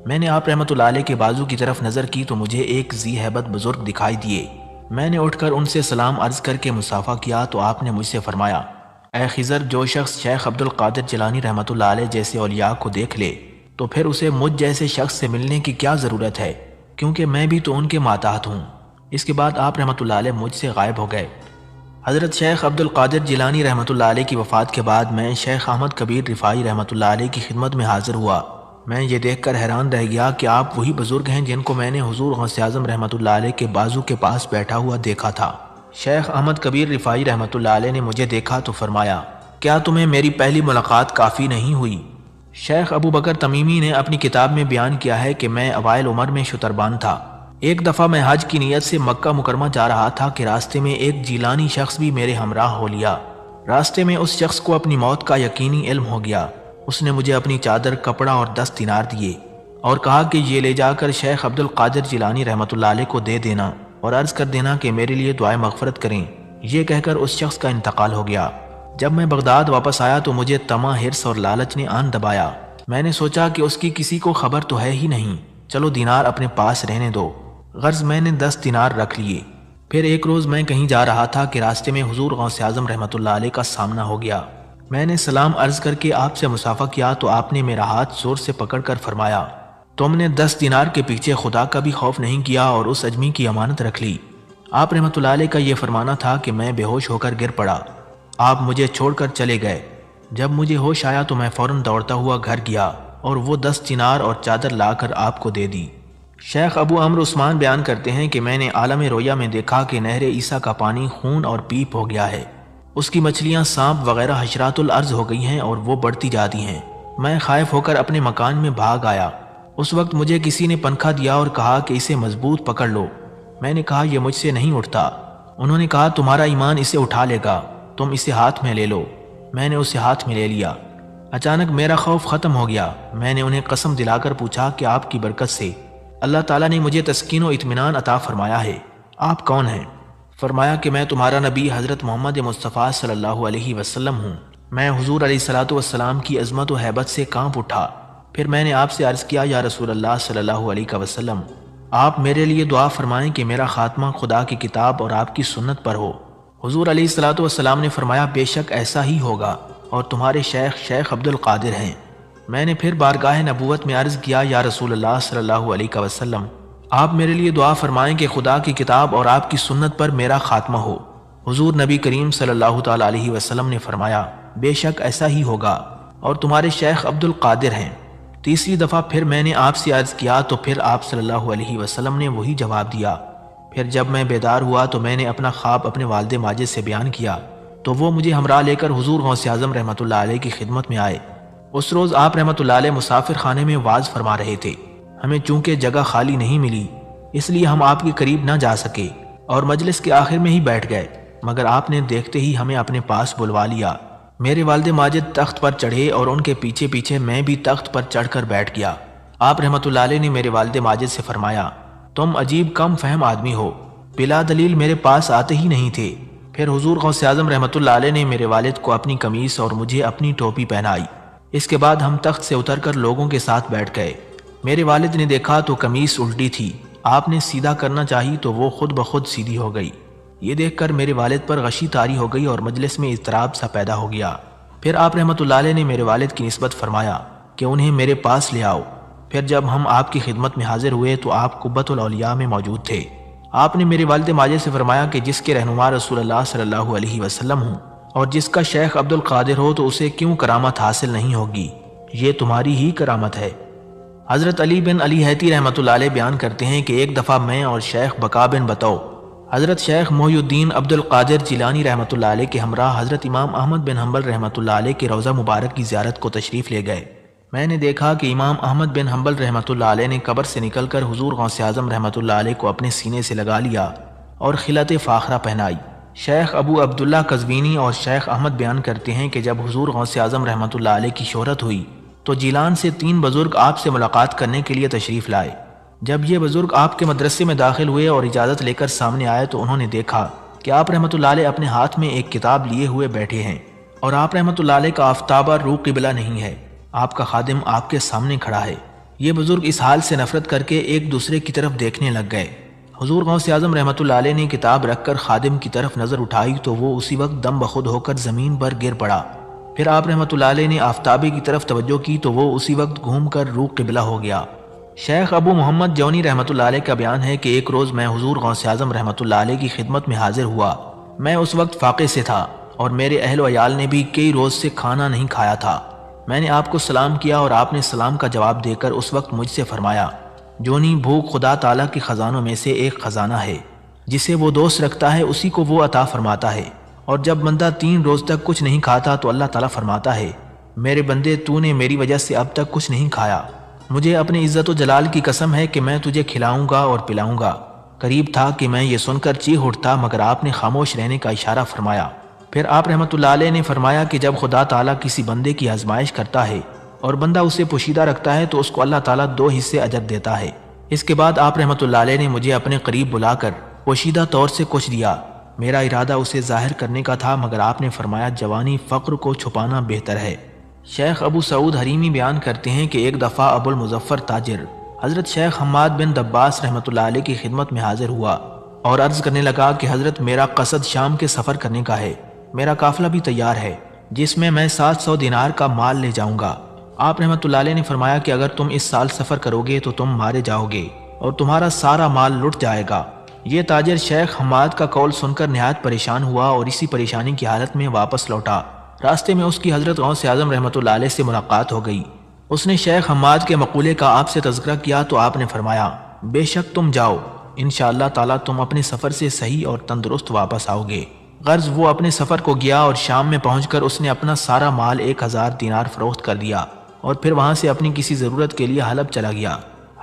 [SPEAKER 1] میں نے آپ رحمۃ اللہ علیہ کے بازو کی طرف نظر کی تو مجھے ایک ذی ہیبت بزرگ دکھائی دیے۔ میں نے اٹھ کر ان سے سلام عرض کر کے مصافحہ کیا تو آپ نے مجھ سے فرمایا، اے خضر، جو شخص شیخ عبد القادر جیلانی رحمۃ اللہ علیہ جیسے اولیاء کو دیکھ لے تو پھر اسے مجھ جیسے شخص سے ملنے کی کیا ضرورت ہے، کیونکہ میں بھی تو ان کے ماتحت ہوں۔ اس کے بعد آپ رحمۃ اللہ علیہ مجھ سے غائب ہو گئے۔ حضرت شیخ عبد القادر جیلانی رحمۃ اللہ علیہ کی وفات کے بعد میں شیخ احمد کبیر رفاعی رحمۃ اللہ علیہ کی خدمت میں حاضر ہوا۔ میں یہ دیکھ کر حیران رہ گیا کہ آپ وہی بزرگ ہیں جن کو میں نے حضور غوث اعظم رحمۃ اللہ علیہ کے بازو کے پاس بیٹھا ہوا دیکھا تھا۔ شیخ احمد کبیر رفاعی رحمۃ اللہ علیہ نے مجھے دیکھا تو فرمایا، کیا تمہیں میری پہلی ملاقات کافی نہیں ہوئی؟ شیخ ابو بکر تمیمی نے اپنی کتاب میں بیان کیا ہے کہ میں اوائل عمر میں شتربان تھا۔ ایک دفعہ میں حج کی نیت سے مکہ مکرمہ جا رہا تھا کہ راستے میں ایک جیلانی شخص بھی میرے ہمراہ ہو لیا۔ راستے میں اس شخص کو اپنی موت کا یقینی علم ہو گیا۔ اس نے مجھے اپنی چادر، کپڑا اور 10 دینار دیے اور کہا کہ یہ لے جا کر شیخ عبد القادر جیلانی رحمۃ اللہ علیہ کو دے دینا اور عرض کر دینا کہ میرے لیے دعائے مغفرت کریں۔ یہ کہہ کر اس شخص کا انتقال ہو گیا۔ جب میں بغداد واپس آیا تو مجھے طمع، حرص اور لالچ نے آن دبایا۔ میں نے سوچا کہ اس کی کسی کو خبر تو ہے ہی نہیں، چلو دینار اپنے پاس رہنے دو۔ غرض میں نے 10 دینار رکھ لیے۔ پھر ایک روز میں کہیں جا رہا تھا کہ راستے میں حضور غوث اعظم رحمۃ اللہ علیہ کا سامنا ہو گیا۔ میں نے سلام عرض کر کے آپ سے مصافحہ کیا تو آپ نے میرا ہاتھ زور سے پکڑ کر فرمایا، تم نے 10 دینار کے پیچھے خدا کا بھی خوف نہیں کیا اور اس اجمی کی امانت رکھ لی۔ آپ رحمۃ اللہ علیہ کا یہ فرمانا تھا کہ میں بے ہوش ہو کر گر پڑا۔ آپ مجھے چھوڑ کر چلے گئے۔ جب مجھے ہوش آیا تو میں فوراً دوڑتا ہوا گھر گیا اور وہ 10 دینار اور چادر لا کر آپ کو دے دی۔ شیخ ابو عمرو عثمان بیان کرتے ہیں کہ میں نے عالم رویا میں دیکھا کہ نہر عیسیٰ کا پانی خون اور پیپ ہو گیا ہے، اس کی مچھلیاں سانپ وغیرہ حشرات الارض ہو گئی ہیں اور وہ بڑھتی جاتی ہیں۔ میں خائف ہو کر اپنے مکان میں بھاگ آیا۔ اس وقت مجھے کسی نے پنکھا دیا اور کہا کہ اسے مضبوط پکڑ لو۔ میں نے کہا یہ مجھ سے نہیں اٹھتا۔ انہوں نے کہا تمہارا ایمان اسے اٹھا لے گا، تم اسے ہاتھ میں لے لو۔ میں نے اسے ہاتھ میں لے لیا۔ اچانک میرا خوف ختم ہو گیا۔ میں نے انہیں قسم دلا کر پوچھا کہ آپ کی برکت سے اللہ تعالیٰ نے مجھے تسکین و اطمینان عطا فرمایا ہے، آپ کون ہیں؟ فرمایا کہ میں تمہارا نبی حضرت محمد مصطفیٰ صلی اللہ علیہ وسلم ہوں۔ میں حضور علیہ الصلوۃ والسلام کی عظمت و ہیبت سے کانپ اٹھا۔ پھر میں نے آپ سے عرض کیا یا رسول اللہ صلی اللہ علیہ وسلم، آپ میرے لیے دعا فرمائیں کہ میرا خاتمہ خدا کی کتاب اور آپ کی سنت پر ہو۔ حضور علیہ الصلوۃ والسلام نے فرمایا بے شک ایسا ہی ہوگا، اور تمہارے شیخ عبد القادر ہیں۔ میں نے پھر بارگاہ نبوت میں عرض کیا یا رسول اللہ صلی اللہ علیہ وسلم، آپ میرے لیے دعا فرمائیں کہ خدا کی کتاب اور آپ کی سنت پر میرا خاتمہ ہو۔ حضور نبی کریم صلی اللہ تعالیٰ علیہ وسلم نے فرمایا بے شک ایسا ہی ہوگا، اور تمہارے شیخ عبد القادر ہیں۔ تیسری دفعہ پھر میں نے آپ سے عرض کیا تو پھر آپ صلی اللہ علیہ وسلم نے وہی جواب دیا۔ پھر جب میں بیدار ہوا تو میں نے اپنا خواب اپنے والد ماجد سے بیان کیا تو وہ مجھے ہمراہ لے کر حضور غوث اعظم رحمۃ اللہ علیہ کی خدمت میں آئے۔ اس روز آپ رحمۃ اللہ علیہ مسافر خانے میں واعظ فرما رہے تھے۔ ہمیں چونکہ جگہ خالی نہیں ملی اس لیے ہم آپ کے قریب نہ جا سکے اور مجلس کے آخر میں ہی بیٹھ گئے، مگر آپ نے دیکھتے ہی ہمیں اپنے پاس بلوا لیا۔ میرے والد ماجد تخت پر چڑھے اور ان کے پیچھے پیچھے میں بھی تخت پر چڑھ کر بیٹھ گیا۔ آپ رحمۃ اللہ علیہ نے میرے والد ماجد سے فرمایا تم عجیب کم فہم آدمی ہو، بلا دلیل میرے پاس آتے ہی نہیں تھے۔ پھر حضور غوث اعظم رحمۃ اللہ علیہ نے میرے والد کو اپنی قمیص اور مجھے اپنی ٹوپی پہنائی۔ اس کے بعد ہم تخت سے اتر کر لوگوں کے ساتھ بیٹھ گئے۔ میرے والد نے دیکھا تو قمیص الٹی تھی، آپ نے سیدھا کرنا چاہی تو وہ خود بخود سیدھی ہو گئی۔ یہ دیکھ کر میرے والد پر غشی طاری ہو گئی اور مجلس میں اضطراب سا پیدا ہو گیا۔ پھر آپ رحمۃ اللہ علیہ نے میرے والد کی نسبت فرمایا کہ انہیں میرے پاس لے آؤ۔ پھر جب ہم آپ کی خدمت میں حاضر ہوئے تو آپ قبۃ الاولیاء میں موجود تھے۔ آپ نے میرے والد ماجد سے فرمایا کہ جس کے رہنما رسول اللہ صلی اللہ علیہ وسلم ہوں اور جس کا شیخ عبد القادر ہو تو اسے کیوں کرامت حاصل نہیں ہوگی؟ یہ تمہاری ہی کرامت ہے۔ حضرت علی بن علی حیتی رحمۃ اللہ علیہ بیان کرتے ہیں کہ ایک دفعہ میں اور شیخ بقا بن بطو حضرت شیخ محی الدین عبد القادر جیلانی رحمۃ اللہ علیہ کے ہمراہ حضرت امام احمد بن حنبل رحمۃ اللہ علیہ کے روضہ مبارک کی زیارت کو تشریف لے گئے۔ میں نے دیکھا کہ امام احمد بن حنبل رحمۃ اللہ علیہ نے قبر سے نکل کر حضور غوث اعظم رحمۃ اللہ علیہ کو اپنے سینے سے لگا لیا اور خلعت فاخرہ پہنائی۔ شیخ ابو عبداللہ قزوینی اور شیخ احمد بیان کرتے ہیں کہ جب حضور غوث اعظم رحمۃ اللہ علیہ کی شہرت ہوئی تو جیلان سے 3 بزرگ آپ سے ملاقات کرنے کے لیے تشریف لائے۔ جب یہ بزرگ آپ کے مدرسے میں داخل ہوئے اور اجازت لے کر سامنے آئے تو انہوں نے دیکھا کہ آپ رحمۃ اللہ علیہ اپنے ہاتھ میں ایک کتاب لیے ہوئے بیٹھے ہیں اور آپ رحمۃ اللہ علیہ کا آفتابہ رو قبلہ نہیں ہے، آپ کا خادم آپ کے سامنے کھڑا ہے۔ یہ بزرگ اس حال سے نفرت کر کے ایک دوسرے کی طرف دیکھنے لگ گئے۔ حضور غوث اعظم رحمۃ اللہ علیہ نے کتاب رکھ کر خادم کی طرف نظر اٹھائی تو وہ اسی وقت دم بخود ہو کر زمین پر گر پڑا۔ پھر آپ رحمۃ اللہ علیہ نے آفتابے کی طرف توجہ کی تو وہ اسی وقت گھوم کر رو قبلہ ہو گیا۔ شیخ ابو محمد جونی رحمۃ اللہ علیہ کا بیان ہے کہ ایک روز میں حضور غوث اعظم رحمۃ اللہ علیہ کی خدمت میں حاضر ہوا۔ میں اس وقت فاقے سے تھا اور میرے اہل و عیال نے بھی کئی روز سے کھانا نہیں کھایا تھا۔ میں نے آپ کو سلام کیا اور آپ نے سلام کا جواب دے کر اس وقت مجھ سے فرمایا جونی بھوک خدا تعالیٰ کے خزانوں میں سے ایک خزانہ ہے، جسے وہ دوست رکھتا ہے اسی کو وہ عطا فرماتا ہے، اور جب بندہ 3 روز تک کچھ نہیں کھاتا تو اللہ تعالیٰ فرماتا ہے میرے بندے تو نے میری وجہ سے اب تک کچھ نہیں کھایا، مجھے اپنی عزت و جلال کی قسم ہے کہ میں تجھے کھلاؤں گا اور پلاؤں گا۔ قریب تھا کہ میں یہ سن کر چیخ اٹھتا مگر آپ نے خاموش رہنے کا اشارہ فرمایا۔ پھر آپ رحمۃ اللہ علیہ نے فرمایا کہ جب خدا تعالیٰ کسی بندے کی آزمائش کرتا ہے اور بندہ اسے پوشیدہ رکھتا ہے تو اس کو اللہ تعالیٰ 2 حصے اجر دیتا ہے۔ اس کے بعد آپ رحمۃ اللہ علیہ نے مجھے اپنے قریب بلا کر پوشیدہ طور سے کچھ دیا۔ میرا ارادہ اسے ظاہر کرنے کا تھا مگر آپ نے فرمایا جوانی فقر کو چھپانا بہتر ہے۔ شیخ ابو سعود حریمی بیان کرتے ہیں کہ ایک دفعہ ابو المظفر تاجر حضرت شیخ حماد بن دباس رحمۃ اللہ علیہ کی خدمت میں حاضر ہوا اور عرض کرنے لگا کہ حضرت میرا قصد شام کے سفر کرنے کا ہے، میرا قافلہ بھی تیار ہے جس میں 700 دینار کا مال لے جاؤں گا۔ آپ رحمۃ اللہ علیہ نے فرمایا کہ اگر تم اس سال سفر کرو گے تو تم مارے جاؤ گے اور تمہارا سارا مال لٹ جائے گا۔ یہ تاجر شیخ حماد کا قول سن کر نہایت پریشان ہوا اور اسی پریشانی کی حالت میں واپس لوٹا۔ راستے میں اس کی حضرت غوث اعظم رحمۃ اللہ علیہ سے ملاقات ہو گئی۔ اس نے شیخ حماد کے مقولے کا آپ سے تذکرہ کیا تو آپ نے فرمایا بے شک تم جاؤ، انشاءاللہ تعالیٰ تم اپنے سفر سے صحیح اور تندرست واپس آؤ گے۔ غرض وہ اپنے سفر کو گیا اور شام میں پہنچ کر اس نے اپنا سارا مال 1000 دینار فروخت کر دیا اور پھر وہاں سے اپنی کسی ضرورت کے لیے حلب چلا گیا۔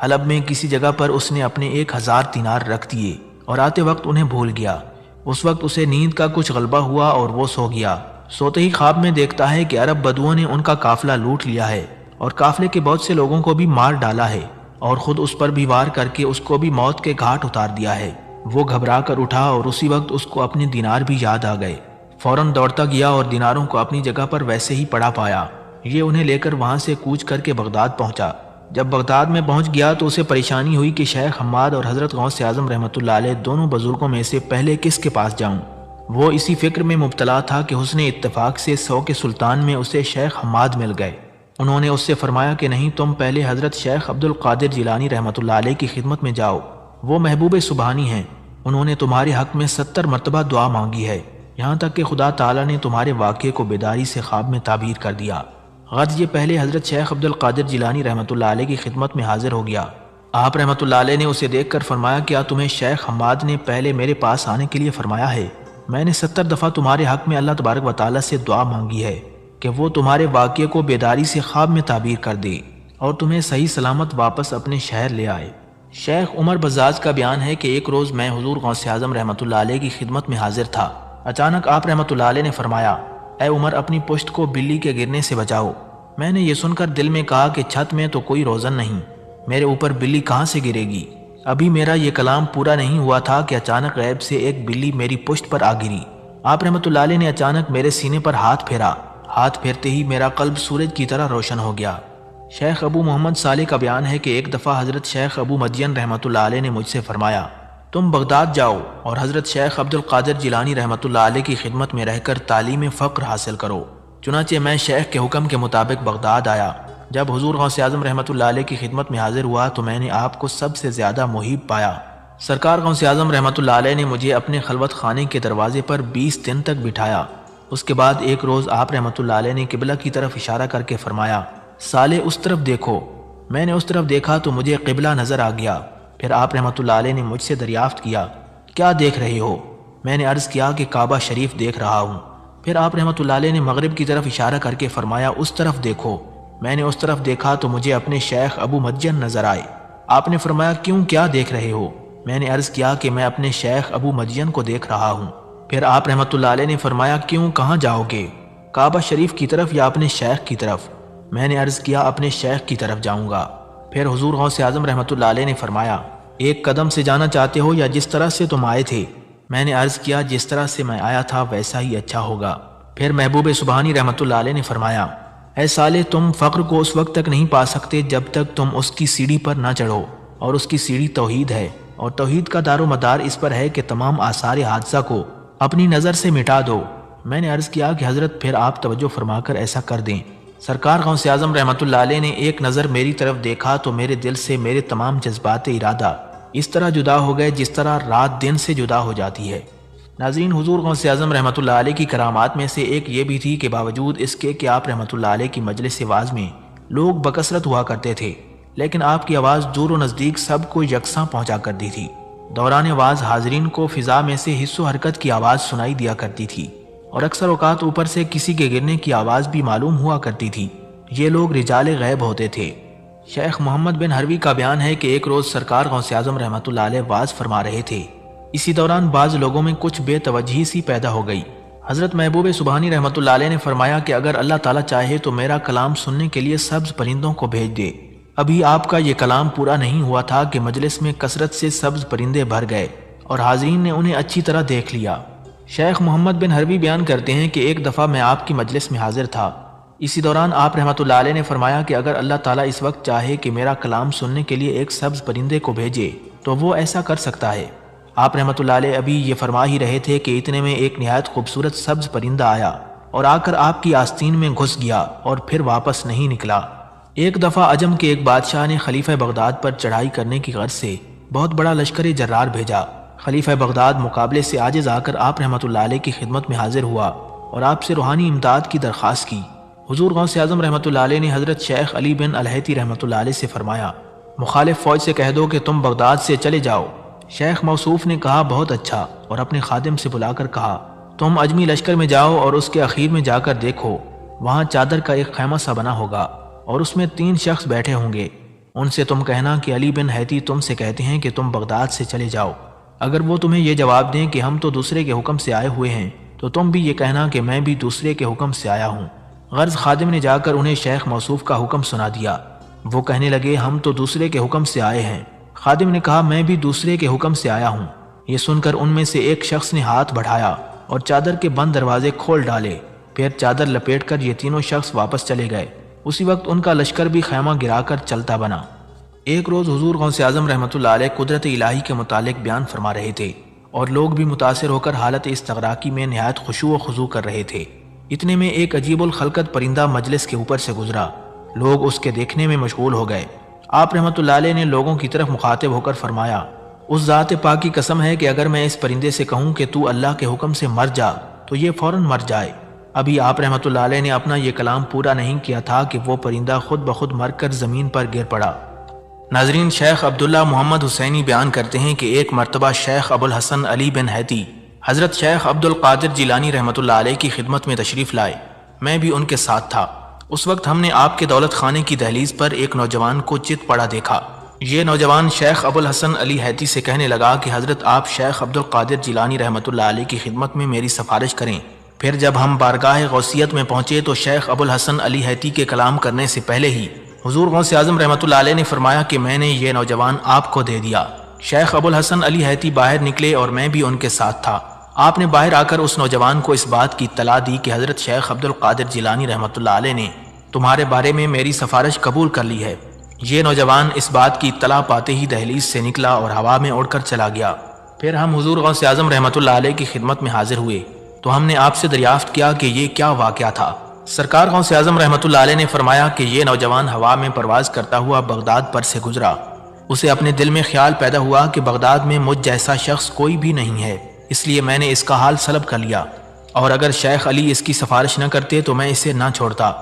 [SPEAKER 1] حلب میں کسی جگہ پر اس نے اپنے 1000 دینار رکھ دیے اور آتے وقت انہیں بھول گیا۔ اس وقت اسے نیند کا کچھ غلبہ ہوا اور وہ سو گیا۔ سوتے ہی خواب میں دیکھتا ہے کہ عرب بدوؤں نے ان کا قافلہ لوٹ لیا ہے اور قافلے کے بہت سے لوگوں کو بھی مار ڈالا ہے اور خود اس پر بھی وار کر کے اس کو بھی موت کے گھاٹ اتار دیا ہے۔ وہ گھبرا کر اٹھا اور اسی وقت اس کو اپنے دینار بھی یاد آ گئے۔ فوراً دوڑتا گیا اور دیناروں کو اپنی جگہ پر ویسے ہی پڑا پایا۔ یہ انہیں لے کر وہاں سے کوچ کر کے بغداد پہنچا۔ جب بغداد میں پہنچ گیا تو اسے پریشانی ہوئی کہ شیخ حماد اور حضرت غوث اعظم رحمۃ اللہ علیہ دونوں بزرگوں میں سے پہلے کس کے پاس جاؤں۔ وہ اسی فکر میں مبتلا تھا کہ حسن اتفاق سے 100 کے سلطان میں اسے شیخ حماد مل گئے۔ انہوں نے اس سے فرمایا کہ نہیں، تم پہلے حضرت شیخ عبد القادر جیلانی رحمۃ اللہ علیہ کی خدمت میں جاؤ، وہ محبوب سبحانی ہیں، انہوں نے تمہارے حق میں 70 مرتبہ دعا مانگی ہے، یہاں تک کہ خدا تعالیٰ نے تمہارے واقعے کو بیداری سے خواب میں تعبیر کر دیا۔ غرض یہ پہلے حضرت شیخ عبد القادر جیلانی رحمۃ اللہ علیہ کی خدمت میں حاضر ہو گیا۔ آپ رحمۃ اللہ علیہ نے اسے دیکھ کر فرمایا، کیا تمہیں شیخ حماد نے پہلے میرے پاس آنے کے لیے فرمایا ہے؟ میں نے 70 دفعہ تمہارے حق میں اللہ تبارک و تعالیٰ سے دعا مانگی ہے کہ وہ تمہارے واقعے کو بیداری سے خواب میں تعبیر کر دے اور تمہیں صحیح سلامت واپس اپنے شہر لے آئے۔ شیخ عمر بزاز کا بیان ہے کہ ایک روز میں حضور غوث اعظم رحمۃ اللہ علیہ کی خدمت میں حاضر تھا۔ اچانک آپ رحمۃ اللہ علیہ نے فرمایا، اے عمر، اپنی پشت کو بلی کے گرنے سے بچاؤ۔ میں نے یہ سن کر دل میں کہا کہ چھت میں تو کوئی روزن نہیں، میرے اوپر بلی کہاں سے گرے گی؟ ابھی میرا یہ کلام پورا نہیں ہوا تھا کہ اچانک غیب سے ایک بلی میری پشت پر آ گری۔ آپ رحمۃ اللہ علیہ نے اچانک میرے سینے پر ہاتھ پھیرا، ہاتھ پھیرتے ہی میرا قلب سورج کی طرح روشن ہو گیا۔ شیخ ابو محمد صالح کا بیان ہے کہ ایک دفعہ حضرت شیخ ابو مدین رحمۃ اللہ علیہ نے مجھ سے فرمایا، تم بغداد جاؤ اور حضرت شیخ عبد القادر جیلانی رحمۃ اللہ علیہ کی خدمت میں رہ کر تعلیم فقر حاصل کرو۔ چنانچہ میں شیخ کے حکم کے مطابق بغداد آیا۔ جب حضور غوث اعظم رحمۃ اللہ علیہ کی خدمت میں حاضر ہوا تو میں نے آپ کو سب سے زیادہ محیب پایا۔ سرکار غوث اعظم رحمۃ اللہ علیہ نے مجھے اپنے خلوت خانے کے دروازے پر 20 دن تک بٹھایا۔ اس کے بعد ایک روز آپ رحمۃ اللہ علیہ نے قبلہ کی طرف اشارہ کر کے فرمایا، سالے اس طرف دیکھو۔ میں نے اس طرف دیکھا تو مجھے قبلہ نظر آ گیا۔ پھر آپ رحمۃ اللہ علیہ نے مجھ سے دریافت کیا، کیا دیکھ رہے ہو؟ میں نے عرض کیا کہ کعبہ شریف دیکھ رہا ہوں۔ پھر آپ رحمۃ اللہ علیہ نے مغرب کی طرف اشارہ کر کے فرمایا، اس طرف دیکھو۔ میں نے اس طرف دیکھا تو مجھے اپنے شیخ ابو مدین نظر آئے۔ آپ نے فرمایا، کیوں، کیا دیکھ رہے ہو؟ میں نے عرض کیا کہ میں اپنے شیخ ابو مدین کو دیکھ رہا ہوں۔ پھر آپ رحمۃ اللہ علیہ نے فرمایا، کیوں، کہاں جاؤ گے؟ کعبہ شریف کی طرف یا اپنے شیخ کی طرف؟ میں نے عرض کیا، اپنے شیخ کی طرف جاؤں گا۔ پھر حضور غوث اعظم رحمۃ اللہ علیہ نے فرمایا، ایک قدم سے جانا چاہتے ہو یا جس طرح سے تم آئے تھے؟ میں نے عرض کیا، جس طرح سے میں آیا تھا ویسا ہی اچھا ہوگا۔ پھر محبوب سبحانی رحمۃ اللہ علیہ نے فرمایا، اے سالے، تم فقر کو اس وقت تک نہیں پا سکتے جب تک تم اس کی سیڑھی پر نہ چڑھو، اور اس کی سیڑھی توحید ہے، اور توحید کا دار و مدار اس پر ہے کہ تمام آثار حادثہ کو اپنی نظر سے مٹا دو۔ میں نے عرض کیا کہ حضرت پھر آپ توجہ فرما کر ایسا کر دیں۔ سرکار غوث اعظم رحمۃ اللہ علیہ نے ایک نظر میری طرف دیکھا تو میرے دل سے میرے تمام جذبات ارادہ اس طرح جدا ہو گئے جس طرح رات دن سے جدا ہو جاتی ہے۔ ناظرین، حضور غوث اعظم رحمۃ اللہ علیہ کی کرامات میں سے ایک یہ بھی تھی کہ باوجود اس کے کہ آپ رحمۃ اللہ علیہ کی مجلس واعظ میں لوگ بکثرت ہوا کرتے تھے، لیکن آپ کی آواز دور و نزدیک سب کو یکساں پہنچا کرتی تھی۔ دوران واعظ حاضرین کو فضا میں سے حس و حرکت کی آواز سنائی دیا کرتی تھی، اور اکثر اوقات اوپر سے کسی کے گرنے کی آواز بھی معلوم ہوا کرتی تھی۔ یہ لوگ رجال غیب ہوتے تھے۔ شیخ محمد بن حروی کا بیان ہے کہ ایک روز سرکار غوث اعظم رحمۃ اللہ علیہ واعظ فرما رہے تھے۔ اسی دوران بعض لوگوں میں کچھ بے توجہی سی پیدا ہو گئی۔ حضرت محبوب سبحانی رحمۃ اللہ علیہ نے فرمایا کہ اگر اللہ تعالیٰ چاہے تو میرا کلام سننے کے لیے سبز پرندوں کو بھیج دے۔ ابھی آپ کا یہ کلام پورا نہیں ہوا تھا کہ مجلس میں کثرت سے سبز پرندے بھر گئے اور حاضرین نے انہیں اچھی طرح دیکھ لیا۔ شیخ محمد بن حروی بیان کرتے ہیں کہ ایک دفعہ میں آپ کی مجلس میں حاضر تھا۔ اسی دوران آپ رحمۃ اللہ علیہ نے فرمایا کہ اگر اللہ تعالیٰ اس وقت چاہے کہ میرا کلام سننے کے لیے ایک سبز پرندے کو بھیجے تو وہ ایسا کر سکتا ہے۔ آپ رحمۃ اللہ علیہ ابھی یہ فرما ہی رہے تھے کہ اتنے میں ایک نہایت خوبصورت سبز پرندہ آیا اور آ کر آپ کی آستین میں گھس گیا اور پھر واپس نہیں نکلا۔ ایک دفعہ عجم کے ایک بادشاہ نے خلیفہ بغداد پر چڑھائی کرنے کی غرض سے بہت بڑا لشکر جرار بھیجا۔ خلیفہ بغداد مقابلے سے عاجز آ کر آپ رحمۃ اللہ علیہ کی خدمت میں حاضر ہوا اور آپ سے روحانی امداد کی درخواست کی۔ حضور غوث اعظم رحمۃ اللہ علیہ نے حضرت شیخ علی بن الہیتی رحمۃ اللہ علیہ سے فرمایا، مخالف فوج سے کہہ دو کہ تم بغداد سے چلے جاؤ۔ شیخ موصوف نے کہا بہت اچھا، اور اپنے خادم سے بلا کر کہا تم اجمی لشکر میں جاؤ اور اس کے اخیر میں جا کر دیکھو، وہاں چادر کا ایک خیمہ سا بنا ہوگا اور اس میں 3 شخص بیٹھے ہوں گے، ان سے تم کہنا کہ علی بن حیتی تم سے کہتے ہیں کہ تم بغداد سے چلے جاؤ۔ اگر وہ تمہیں یہ جواب دیں کہ ہم تو دوسرے کے حکم سے آئے ہوئے ہیں تو تم بھی یہ کہنا کہ میں بھی دوسرے کے حکم سے آیا ہوں۔ غرض خادم نے جا کر انہیں شیخ موصوف کا حکم سنا دیا۔ وہ کہنے لگے ہم تو دوسرے کے حکم سے آئے ہیں۔ خادم نے کہا میں بھی دوسرے کے حکم سے آیا ہوں۔ یہ سن کر ان میں سے ایک شخص نے ہاتھ بڑھایا اور چادر کے بند دروازے کھول ڈالے، پھر چادر لپیٹ کر یہ تینوں شخص واپس چلے گئے۔ اسی وقت ان کا لشکر بھی خیمہ گرا کر چلتا بنا۔ ایک روز حضور غوث اعظم رحمۃ اللہ علیہ قدرت الہی کے متعلق بیان فرما رہے تھے اور لوگ بھی متاثر ہو کر حالت استغراقی میں نہایت خشوع و خضوع کر رہے تھے۔ اتنے میں ایک عجیب الخلقت پرندہ مجلس کے اوپر سے گزرا۔ لوگ اس کے دیکھنے میں مشغول ہو گئے۔ آپ رحمۃ اللہ علیہ نے لوگوں کی طرف مخاطب ہو کر فرمایا اس ذات پاک کی قسم ہے کہ اگر میں اس پرندے سے کہوں کہ تو اللہ کے حکم سے مر جا تو یہ فوراً مر جائے۔ ابھی آپ رحمۃ اللہ علیہ نے اپنا یہ کلام پورا نہیں کیا تھا کہ وہ پرندہ خود بخود مر کر زمین پر گر پڑا۔ ناظرین، شیخ عبداللہ محمد حسینی بیان کرتے ہیں کہ ایک مرتبہ شیخ ابو الحسن علی بن حیتی حضرت شیخ عبد القادر جیلانی رحمۃ اللہ علیہ کی خدمت میں تشریف لائے۔ میں بھی ان کے ساتھ تھا۔ اس وقت ہم نے آپ کے دولت خانے کی دہلیز پر ایک نوجوان کو چت پڑا دیکھا۔ یہ نوجوان شیخ ابو الحسن علی حیتی سے کہنے لگا کہ حضرت آپ شیخ عبد القادر جیلانی رحمۃ اللہ علیہ کی خدمت میں میری سفارش کریں۔ پھر جب ہم بارگاہ غوثیت میں پہنچے تو شیخ ابو الحسن علی حیتی کے کلام کرنے سے پہلے ہی حضور غوث اعظم رحمۃ اللہ علیہ نے فرمایا کہ میں نے یہ نوجوان آپ کو دے دیا۔ شیخ ابو الحسن علی حیتی باہر نکلے اور میں بھی ان کے ساتھ تھا۔ آپ نے باہر آ کر اس نوجوان کو اس بات کی اطلاع دی کہ حضرت شیخ عبد القادر جیلانی رحمۃ اللہ علیہ نے تمہارے بارے میں میری سفارش قبول کر لی ہے۔ یہ نوجوان اس بات کی اطلاع پاتے ہی دہلیز سے نکلا اور ہوا میں اڑ کر چلا گیا۔ پھر ہم حضور غوث اعظم رحمۃ اللہ علیہ کی خدمت میں حاضر ہوئے تو ہم نے آپ سے دریافت کیا کہ یہ کیا واقعہ تھا۔ سرکار غوث اعظم رحمۃ اللہ علیہ نے فرمایا کہ یہ نوجوان ہوا میں پرواز کرتا ہوا بغداد پر سے گزرا۔ اسے اپنے دل میں خیال پیدا ہوا کہ بغداد میں مجھ جیسا شخص کوئی بھی نہیں ہے، اس لیے میں نے اس کا حال سلب کر لیا، اور اگر شیخ علی اس کی سفارش نہ کرتے تو میں اسے نہ چھوڑتا۔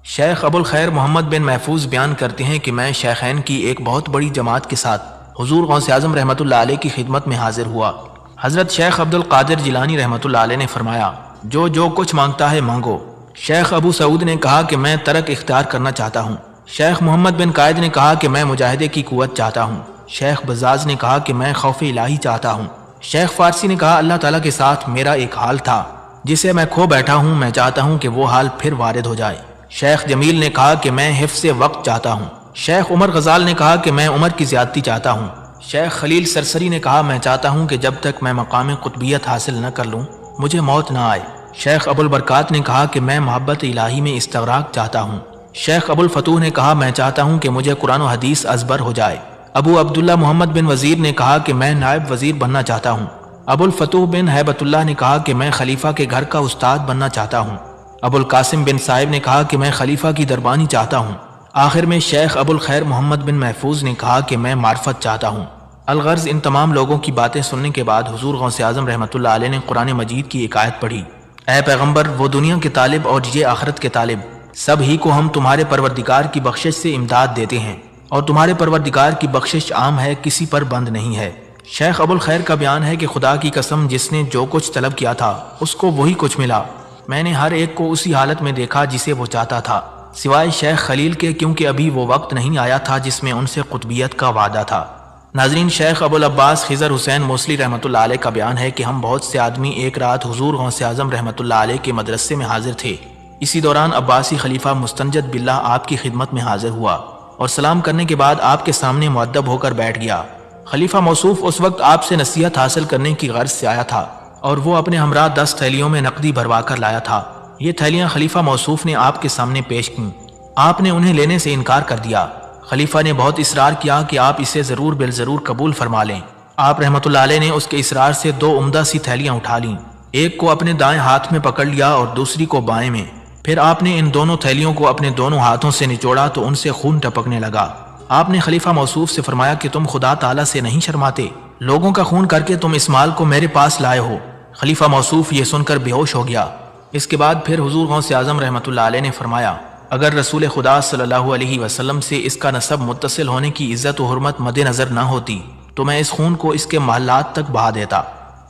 [SPEAKER 1] شیخ ابو الخیر محمد بن محفوظ بیان کرتے ہیں کہ میں شیخین کی ایک بہت بڑی جماعت کے ساتھ حضور غوث اعظم رحمۃ اللہ علیہ کی خدمت میں حاضر ہوا۔ حضرت شیخ عبد القادر جیلانی رحمۃ اللہ علیہ نے فرمایا جو کچھ مانگتا ہے مانگو۔ شیخ ابو سعود نے کہا کہ میں ترک اختیار کرنا چاہتا ہوں۔ شیخ محمد بن قائد نے کہا کہ میں مجاہدے کی قوت چاہتا ہوں۔ شیخ بزاز نے کہا کہ میں خوف الہی چاہتا ہوں۔ شیخ فارسی نے کہا اللہ تعالیٰ کے ساتھ میرا ایک حال تھا جسے میں کھو بیٹھا ہوں، میں چاہتا ہوں کہ وہ حال پھر وارد ہو جائے۔ شیخ جمیل نے کہا کہ میں حفظ وقت چاہتا ہوں۔ شیخ عمر غزال نے کہا کہ میں عمر کی زیادتی چاہتا ہوں۔ شیخ خلیل سرسری نے کہا میں چاہتا ہوں کہ جب تک میں مقام قطبیت حاصل نہ کر لوں مجھے موت نہ آئے۔ شیخ ابو البرکات نے کہا کہ میں محبت الہی میں استغراق چاہتا ہوں۔ شیخ ابو الفتوح نے کہا میں چاہتا ہوں کہ مجھے قرآن و حدیث ازبر ہو جائے۔ ابو عبداللہ محمد بن وزیر نے کہا کہ میں نائب وزیر بننا چاہتا ہوں۔ ابو الفتوح بن ہیبت اللہ نے کہا کہ میں خلیفہ کے گھر کا استاد بننا چاہتا ہوں۔ ابو القاسم بن صاحب نے کہا کہ میں خلیفہ کی دربانی چاہتا ہوں۔ آخر میں شیخ ابو الخیر محمد بن محفوظ نے کہا کہ میں معرفت چاہتا ہوں۔ الغرض ان تمام لوگوں کی باتیں سننے کے بعد حضور غوث اعظم رحمۃ اللہ علیہ نے قرآن مجید کی ایک آیت پڑھی، اے پیغمبر، وہ دنیا کے طالب اور یہ آخرت کے طالب سب ہی کو ہم تمہارے پروردگار کی بخشش سے امداد دیتے ہیں، اور تمہارے پروردگار کی بخشش عام ہے، کسی پر بند نہیں ہے۔ شیخ ابو الخیر کا بیان ہے کہ خدا کی قسم جس نے جو کچھ طلب کیا تھا اس کو وہی کچھ ملا۔ میں نے ہر ایک کو اسی حالت میں دیکھا جسے وہ چاہتا تھا، سوائے شیخ خلیل کے، کیونکہ ابھی وہ وقت نہیں آیا تھا جس میں ان سے قطبیت کا وعدہ تھا۔ ناظرین، شیخ ابو العباس خضر حسین موصلی رحمۃ اللہ علیہ کا بیان ہے کہ ہم بہت سے آدمی ایک رات حضور غوث اعظم رحمۃ اللہ علیہ کے مدرسے میں حاضر تھے۔ اسی دوران عباسی خلیفہ مستنجد باللہ آپ کی خدمت میں حاضر ہوا اور سلام کرنے کے بعد آپ کے سامنے مؤدب ہو کر بیٹھ گیا۔ خلیفہ موصوف اس وقت آپ سے نصیحت حاصل کرنے کی غرض سے آیا تھا اور وہ اپنے ہمراہ 10 تھیلیوں میں نقدی بھروا کر لایا تھا۔ یہ تھیلیاں خلیفہ موصوف نے آپ کے سامنے پیش کیں۔ آپ نے انہیں لینے سے انکار کر دیا۔ خلیفہ نے بہت اصرار کیا کہ آپ اسے ضرور بالضرور قبول فرما لیں۔ آپ رحمۃ اللہ علیہ نے اس کے اصرار سے 2 عمدہ سی تھیلیاں اٹھا لیں، ایک کو اپنے دائیں ہاتھ میں پکڑ لیا اور دوسری کو بائیں میں۔ پھر آپ نے ان دونوں تھیلیوں کو اپنے دونوں ہاتھوں سے نچوڑا تو ان سے خون ٹپکنے لگا۔ آپ نے خلیفہ موصوف سے فرمایا کہ تم خدا تعالیٰ سے نہیں شرماتے؟ لوگوں کا خون کر کے تم اس مال کو میرے پاس لائے ہو۔ خلیفہ موصوف یہ سن کر بے ہوش ہو گیا۔ اس کے بعد پھر حضور غوث اعظم رحمۃ اللہ علیہ نے فرمایا اگر رسول خدا صلی اللہ علیہ وسلم سے اس کا نسب متصل ہونے کی عزت و حرمت مد نظر نہ ہوتی تو میں اس خون کو اس کے محلات تک بہا دیتا۔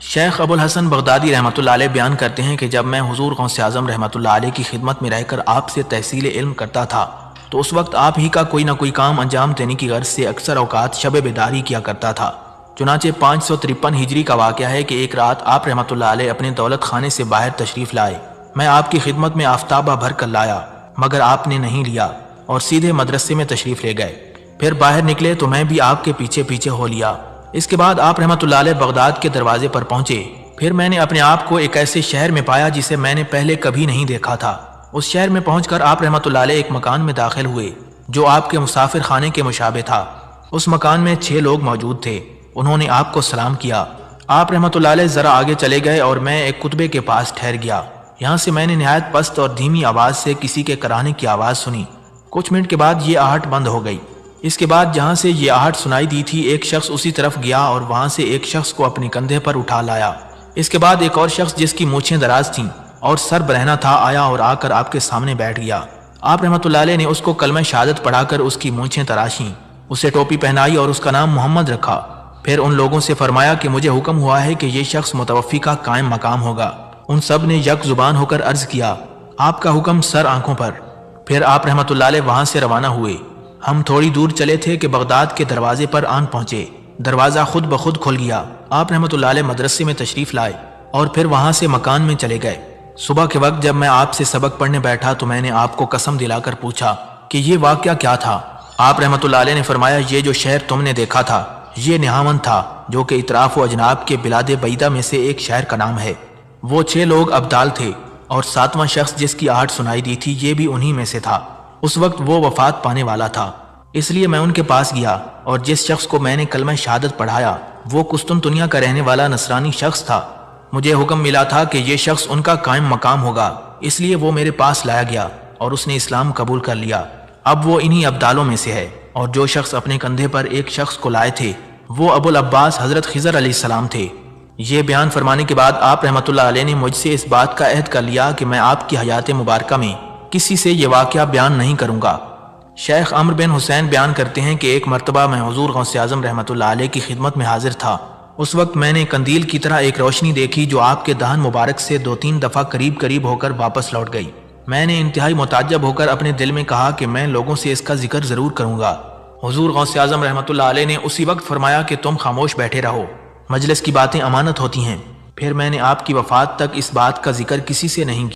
[SPEAKER 1] شیخ ابو الحسن بغدادی رحمۃ اللہ علیہ بیان کرتے ہیں کہ جب میں حضور غوث اعظم رحمۃ اللہ علیہ کی خدمت میں رہ کر آپ سے تحصیل علم کرتا تھا تو اس وقت آپ ہی کا کوئی نہ کوئی کام انجام دینے کی غرض سے اکثر اوقات شب بیداری کیا کرتا تھا۔ چنانچہ 553 ہجری کا واقعہ ہے کہ ایک رات آپ رحمۃ اللہ علیہ اپنے دولت خانے سے باہر تشریف لائے۔ میں آپ کی خدمت میں آفتابہ بھر کر لایا مگر آپ نے نہیں لیا اور سیدھے مدرسے میں تشریف لے گئے۔ پھر باہر نکلے تو میں بھی آپ کے پیچھے پیچھے ہو لیا۔ اس کے بعد آپ رحمۃ اللہ علیہ بغداد کے دروازے پر پہنچے۔ پھر میں نے اپنے آپ کو ایک ایسے شہر میں پایا جسے میں نے پہلے کبھی نہیں دیکھا تھا۔ اس شہر میں پہنچ کر آپ رحمۃ اللہ علیہ ایک مکان میں داخل ہوئے جو آپ کے مسافر خانے کے مشابہ تھا۔ اس مکان میں 6 لوگ موجود تھے۔ انہوں نے آپ کو سلام کیا۔ آپ رحمۃ اللہ علیہ ذرا آگے چلے گئے اور میں ایک کتبے کے پاس ٹھہر گیا۔ یہاں سے میں نے نہایت پست اور دھیمی آواز سے کسی کے کراہنے کی آواز سنی۔ کچھ منٹ کے بعد یہ آہٹ بند ہو گئی۔ اس کے بعد جہاں سے یہ آہٹ سنائی دی تھی ایک شخص اسی طرف گیا اور وہاں سے ایک شخص کو اپنے کندھے پر اٹھا لایا۔ اس کے بعد ایک اور شخص جس کی مونچھیں دراز تھیں اور سر برہنہ تھا آیا اور آ کر آپ کے سامنے بیٹھ گیا۔ آپ رحمۃ اللہ علیہ نے اس کو کلمہ شہادت پڑھا کر اس کی مونچھیں تراشیں، اسے ٹوپی پہنائی اور اس کا نام محمد رکھا۔ پھر ان لوگوں سے فرمایا کہ مجھے حکم ہوا ہے کہ یہ شخص متوفی کا قائم مقام ہوگا۔ ان سب نے یک زبان ہو کر عرض کیا آپ کا حکم سر آنکھوں پر۔ پھر آپ رحمۃ اللہ علیہ وہاں سے روانہ ہوئے۔ ہم تھوڑی دور چلے تھے کہ بغداد کے دروازے پر آن پہنچے۔ دروازہ خود بخود کھل گیا۔ آپ رحمۃ اللہ علیہ مدرسے میں تشریف لائے اور پھر وہاں سے مکان میں چلے گئے۔ صبح کے وقت جب میں آپ سے سبق پڑھنے بیٹھا تو میں نے آپ کو قسم دلا کر پوچھا کہ یہ واقعہ کیا تھا۔ آپ رحمۃ اللہ علیہ نے فرمایا یہ جو شہر تم نے دیکھا تھا یہ نہاون تھا جو کہ اطراف و اجناب کے بلاد بعیدہ میں سے ایک شہر کا نام ہے۔ وہ 6 لوگ ابدال تھے اور 7واں شخص جس کی آہٹ سنائی دی تھی یہ بھی انہی میں سے تھا۔ اس وقت وہ وفات پانے والا تھا، اس لیے میں ان کے پاس گیا اور جس شخص کو میں نے کلمہ شہادت پڑھایا وہ قسطنطنیہ کا رہنے والا نصرانی شخص تھا۔ مجھے حکم ملا تھا کہ یہ شخص ان کا قائم مقام ہوگا، اس لیے وہ میرے پاس لایا گیا اور اس نے اسلام قبول کر لیا۔ اب وہ انہی ابدالوں میں سے ہے۔ اور جو شخص اپنے کندھے پر ایک شخص کو لائے تھے وہ ابو العباس حضرت خضر علیہ السلام تھے۔ یہ بیان فرمانے کے بعد آپ رحمۃ اللہ علیہ نے مجھ سے اس بات کا عہد کر لیا کہ میں آپ کی حیات مبارکہ میں کسی سے یہ واقعہ بیان نہیں کروں گا۔ شیخ عمرو بن حسین بیان کرتے ہیں کہ ایک مرتبہ میں حضور غوث اعظم رحمۃ اللہ علیہ کی خدمت میں حاضر تھا۔ اس وقت میں نے قندیل کی طرح ایک روشنی دیکھی جو آپ کے دہن مبارک سے 2-3 دفعہ قریب ہو کر واپس لوٹ گئی۔ میں نے انتہائی متعجب ہو کر اپنے دل میں کہا کہ میں لوگوں سے اس کا ذکر ضرور کروں گا۔ حضور غوث اعظم رحمۃ اللہ علیہ نے اسی وقت فرمایا کہ تم خاموش بیٹھے رہو، مجلس کی باتیں امانت ہوتی ہیں۔ پھر میں نے آپ کی وفات تک اس بات کا ذکر کسی سے نہیں کیا۔